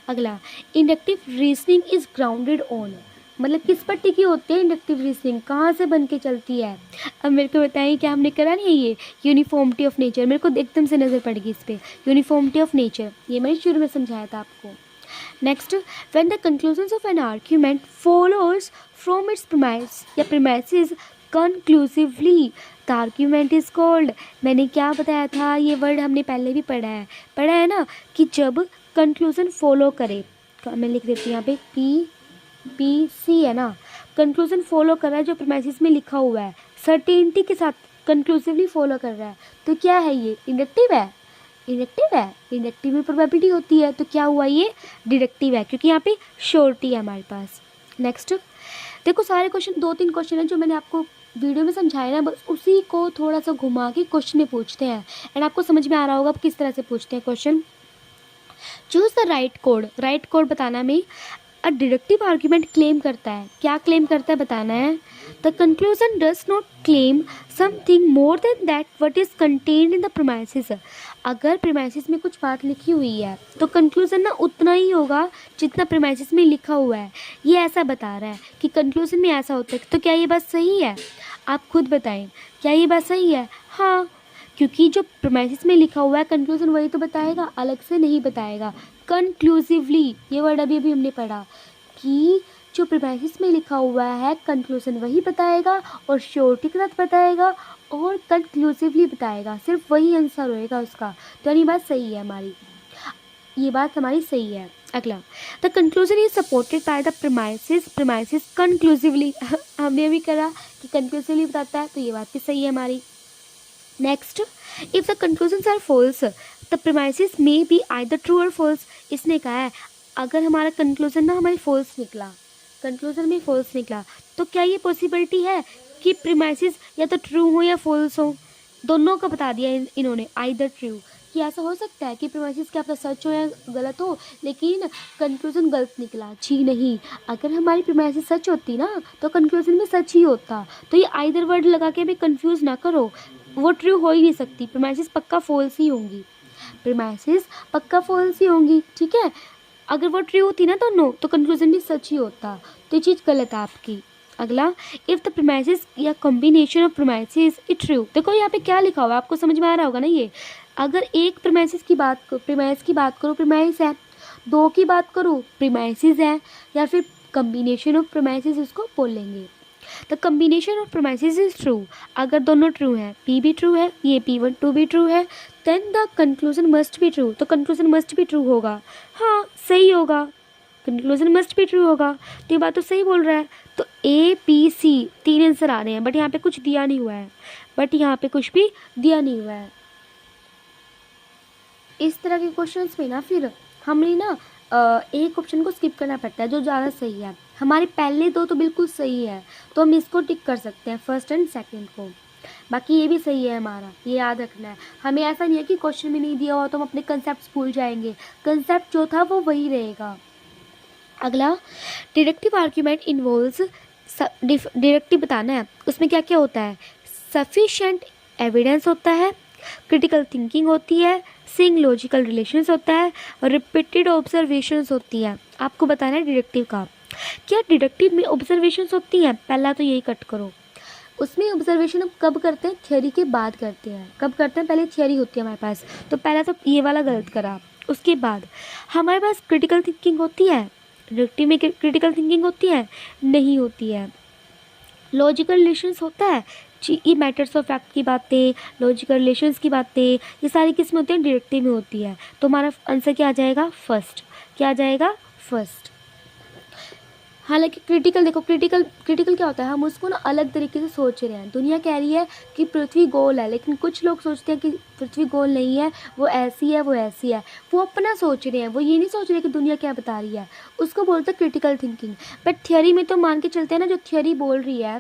अगला, inductive reasoning is grounded on, मतलब किस पर टिकी होती है इंडक्टिव रीजनिंग, कहाँ से बन के चलती है। अब मेरे को बताइए क्या हमने करा नहीं है ये यूनिफॉर्मिटी ऑफ नेचर, मेरे को एकदम से नज़र पड़ गई इस पर, यूनिफॉर्मिटी ऑफ नेचर, ये मैंने शुरू में समझाया था आपको। Next, when the conclusions of an argument follows from its premise या premises conclusively the argument is called, मैंने क्या बताया था, ये वर्ड हमने पहले भी पढ़ा है ना, कि जब कंक्लूजन फॉलो करे, मैं लिख देती हूँ यहाँ पे PPC है ना, कंक्लूजन फॉलो कर रहा है जो प्रीमाइसेस में लिखा हुआ है, सर्टेनिटी के साथ कंक्लूसिवली फॉलो कर रहा है, तो क्या है ये, इंडक्टिव है, इंडक्टिव में प्रोबेबिलिटी होती है, तो क्या हुआ ये डिडक्टिव है, क्योंकि यहाँ पे श्योरिटी है हमारे पास। नेक्स्ट देखो, सारे क्वेश्चन 2-3 क्वेश्चन है जो मैंने आपको वीडियो में समझाया ना, बस उसी को थोड़ा सा घुमा के क्वेश्चन में पूछते हैं, एंड आपको समझ में आ रहा होगा अब किस तरह से पूछते हैं question. Choose the right code बताना में अ डिडक्टिव आर्ग्यूमेंट क्लेम करता है, क्या क्लेम करता है बताना है। The conclusion does not claim something more than that what is contained in the premises, अगर प्रीमाइसेस में कुछ बात लिखी हुई है तो कंक्लूजन ना उतना ही होगा जितना प्रीमाइसेस में लिखा हुआ है, ये ऐसा बता रहा है कि कंक्लूजन में ऐसा होता है, तो क्या ये बात सही है, आप खुद बताएं, क्या ये बात सही है। हाँ, क्योंकि जो प्रीमाइसेस में लिखा हुआ है कंक्लूजन वही तो बताएगा, अलग से नहीं बताएगा। कंक्लूसिवली, ये वर्ड अभी हमने पढ़ा कि जो प्रीमाइसेस में लिखा हुआ है कंक्लूजन वही बताएगा और श्योरिटी के साथ बताएगा और कंक्लूसिवली बताएगा, सिर्फ वही आंसर होएगा उसका, तो ये बात सही है हमारी, ये बात हमारी सही है। अगला, the conclusion is supported by the premises conclusively, हमने अभी करा कि कंक्लूसिवली बताता है, तो ये बात भी सही है हमारी। Next, if the conclusions are false the premises may be either true और फॉल्स, इसने कहा है अगर हमारा कंक्लूजन ना हमारी फॉल्स निकला, कंक्लूजन में फॉल्स निकला, तो क्या ये पॉसिबिलिटी है कि प्रीमाइसेस या तो ट्रू हो या फॉल्स हो, दोनों का बता दिया इन्होंने, आइदर ट्रू, कि ऐसा हो सकता है कि प्रीमाइसेस क्या पता सच हो या गलत हो लेकिन कंक्लूजन गलत निकला, जी नहीं, अगर हमारी प्रीमाइसेस सच होती ना तो कंक्लूजन में सच ही होता, तो ये आइदर वर्ड लगा के भी कंफ्यूज ना करो, वो ट्रू हो ही नहीं सकती, प्रीमाइसेस पक्का फॉल्स ही होंगी, प्रीमाइसेस पक्का फॉल्स ही होंगी, ठीक है, अगर वो ट्रू होती ना दोनों तो कंक्लूजन भी सच ही होता, तो ये चीज़ गलत है आपकी। अगला, इफ़ द प्रीमाइसेस या combination of premises is true, देखो यहाँ पे क्या लिखा हुआ है आपको समझ में आ रहा होगा ना, ये अगर एक प्रीमाइस की बात करो प्रीमाइस है, दो की बात करो प्रीमाइसेस है, या फिर कॉम्बिनेशन ऑफ प्रीमाइसेस उसको बोल लेंगे। The combination of premises is true, अगर दोनों ट्रू हैं, P भी ट्रू है, ये P1 भी ट्रू है, then the conclusion must be true, तो कंक्लूजन मस्ट बी ट्रू होगा, हाँ सही होगा, कंक्लूजन मस्ट बी ट्रू होगा, तो ये बात तो सही बोल रहा है। तो APC 3 आंसर आ रहे हैं, बट यहाँ पे कुछ दिया नहीं हुआ है, इस तरह के क्वेश्चंस में ना फिर हमने ना एक ऑप्शन को स्किप करना पड़ता है जो ज़्यादा सही है, हमारे पहले दो तो बिल्कुल सही है तो हम इसको टिक कर सकते हैं, फर्स्ट एंड सेकंड को, बाकी ये भी सही है हमारा, ये याद रखना है, हमें ऐसा नहीं है कि क्वेश्चन में नहीं दिया हुआ तो हम अपने कंसेप्ट भूल जाएंगे, कंसेप्ट जो था वो वही रहेगा। अगला, डिडक्टिव आर्ग्यूमेंट इन्वॉल्व्स, डिडक्टिव बताना है, उसमें क्या क्या होता है, सफिशिएंट एविडेंस होता है, क्रिटिकल थिंकिंग होती है, सिंग लॉजिकल रिलेशंस होता है और रिपीटेड ऑब्जर्वेशंस होती है। आपको बताना है डिडक्टिव का, क्या डिडक्टिव में ऑब्जर्वेशंस होती हैं, पहला तो यही कट करो, उसमें ऑब्जर्वेशन हम कब करते हैं, थ्योरी के बाद करते हैं, कब करते हैं, पहले थ्योरी होती है हमारे पास, तो पहला तो ये वाला गलत करा। उसके बाद हमारे पास क्रिटिकल थिंकिंग होती है, डिडक्टिव में क्रिटिकल थिंकिंग होती है, नहीं होती है। लॉजिकल रिलेशंस होता है, ये मैटर्स ऑफ फैक्ट की बातें, लॉजिकल रिलेशंस की बातें, ये सारी किस्में होती हैं डिडक्टिव में होती है, तो हमारा आंसर क्या आ जाएगा, फर्स्ट, क्या आ जाएगा, फर्स्ट। हालांकि क्रिटिकल, देखो क्रिटिकल क्या होता है, हम उसको ना अलग तरीके से सोच रहे हैं, दुनिया कह रही है कि पृथ्वी गोल है लेकिन कुछ लोग सोचते हैं कि पृथ्वी गोल नहीं है, वो ऐसी है, वो अपना सोच रहे हैं, वो ये नहीं सोच रहे कि दुनिया क्या बता रही है, उसको बोलते हैं क्रिटिकल थिंकिंग। बट थियोरी में तो मान के चलते हैं ना जो थियोरी बोल रही है,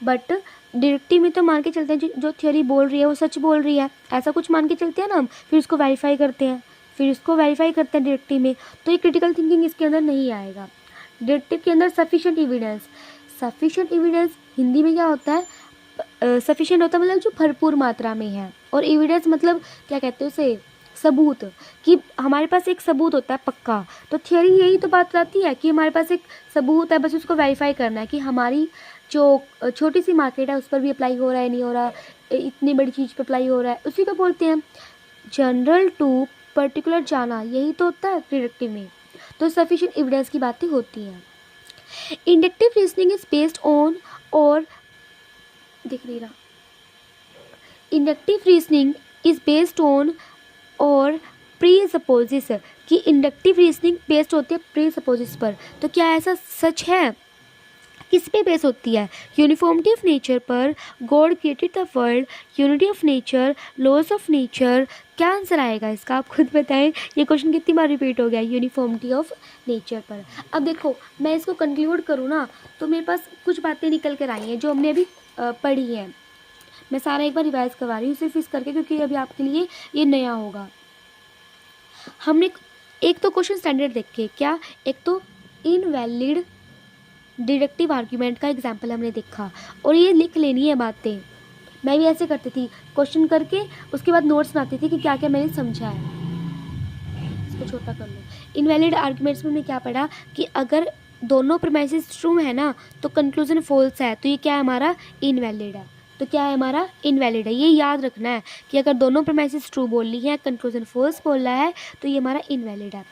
बट डिडक्टिव में तो मान के चलते हैं जो थियोरी बोल रही है वो सच बोल रही है, ऐसा कुछ मान के चलते हैं ना हम, फिर उसको वेरीफाई करते हैं डिडक्टिव में, तो ये क्रिटिकल थिंकिंग इसके अंदर नहीं आएगा। डिडक्टिव के अंदर सफिशिएंट एविडेंस हिंदी में क्या होता है, सफिशिएंट होता है मतलब जो भरपूर मात्रा में है, और एविडेंस मतलब क्या कहते हैं उसे, सबूत, कि हमारे पास एक सबूत होता है पक्का। तो थ्योरी यही तो बात आती है कि हमारे पास एक सबूत है, बस उसको वेरीफाई करना है कि हमारी जो छोटी सी मार्केट है उस पर भी अप्लाई हो रहा है नहीं हो रहा, इतनी बड़ी चीज़ पर अप्लाई हो रहा है, उसी को बोलते हैं जनरल टू पर्टिकुलर जाना। यही तो होता है डिडक्टिव में। तो सफिशिएंट एविडेंस की बातें होती हैं। Inductive reasoning is based on और दिख नहीं रहा, inductive reasoning is based on और प्री सपोजिस, कि इंडक्टिव रीजनिंग बेस्ड होती है प्री सपोजिस पर। तो क्या ऐसा सच है? किस पे बेस होती है? यूनिफॉर्मिटी ऑफ नेचर पर, God created the world, unity of nature, laws of nature. क्या आंसर आएगा इसका, आप खुद बताएं। ये क्वेश्चन कितनी बार रिपीट हो गया, यूनिफॉर्मिटी ऑफ नेचर पर। अब देखो मैं इसको कंक्लूड करूँ ना, तो मेरे पास कुछ बातें निकल कर आई हैं जो हमने अभी पढ़ी हैं। मैं सारा एक बार रिवाइज करवा रही हूँ सिर्फ इस करके, क्योंकि अभी आपके लिए ये नया होगा। हमने एक तो क्वेश्चन स्टैंडर्ड देखे, क्या? एक तो इनवैलिड डिडक्टिव आर्ग्यूमेंट का एग्जाम्पल हमने देखा, और ये लिख लेनी है बातें। मैं भी ऐसे करती थी, क्वेश्चन करके उसके बाद नोट्स बनाती थी कि क्या क्या मैंने समझा है। इसको छोटा कर लो। इनवैलिड आर्ग्यूमेंट्स में हमने क्या पढ़ा कि अगर दोनों प्रीमाइसेस ट्रू है ना तो कंक्लूजन फॉल्स है, तो ये क्या है हमारा? इनवैलिड है। तो क्या है हमारा? इनवैलिड है। ये याद रखना है कि अगर दोनों प्रीमाइसेस ट्रू बोल रही है, कंक्लूजन फॉल्स बोल रहा है, तो ये हमारा इनवैलिड है।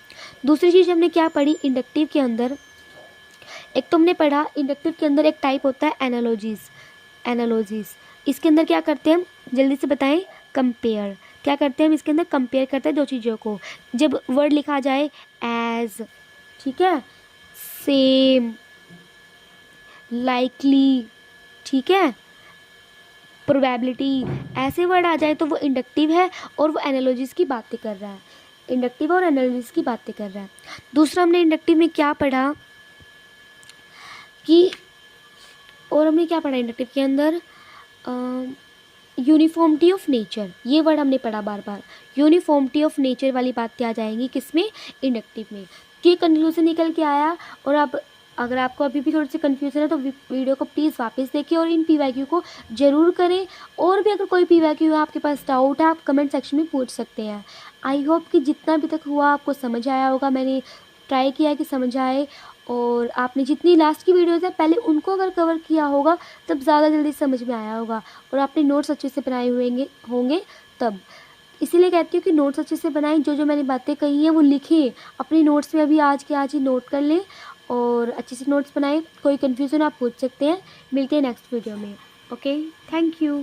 दूसरी चीज़ हमने क्या पढ़ी इंडक्टिव के अंदर? एक तो हमने पढ़ा इंडक्टिव के अंदर एक टाइप होता है एनालॉजीज। इसके अंदर क्या करते हैं हम, जल्दी से बताएं? कंपेयर। क्या करते हैं हम इसके अंदर? कंपेयर करते हैं दो चीज़ों को। जब वर्ड लिखा जाए एज, ठीक है, सेम, लाइकली, ठीक है, प्रोबेबिलिटी, ऐसे वर्ड आ जाए तो वो इंडक्टिव है और वो एनालॉजीज की बातें कर रहा है। इंडक्टिव और एनालॉजीज की बातें कर रहा है। दूसरा हमने इंडक्टिव में क्या पढ़ा कि, और हमने क्या पढ़ा इंडक्टिव के अंदर? यूनिफॉर्मिटी ऑफ नेचर, ये वर्ड हमने पढ़ा बार बार। यूनिफॉर्मिटी ऑफ नेचर वाली बातें आ जाएंगी किसमें? इंडक्टिव में। कि कंक्लूजन निकल के आया। और अब अगर आपको अभी भी थोड़ी सी कन्फ्यूजन है तो वीडियो को प्लीज़ वापस देखिए और इन पीवाईक्यू को ज़रूर करें। और भी अगर कोई पीवाईक्यू है, आपके पास डाउट है, आप कमेंट सेक्शन में पूछ सकते हैं। आई होप कि जितना अभी तक हुआ आपको समझ आया होगा। मैंने ट्राई किया है कि समझ आए, और आपने जितनी लास्ट की वीडियोज़ है पहले उनको अगर कवर किया होगा तब ज़्यादा जल्दी समझ में आया होगा, और आपने नोट्स अच्छे से बनाए हुए होंगे तब। इसीलिए कहती हूँ कि नोट्स अच्छे से बनाएं, जो जो मैंने बातें कही हैं वो लिखें अपने नोट्स में, अभी आज के आज ही नोट कर लें और अच्छे से नोट्स बनाएं। कोई कन्फ्यूज़न आप पूछ सकते हैं। मिलते हैं नेक्स्ट वीडियो में। Okay, thank you.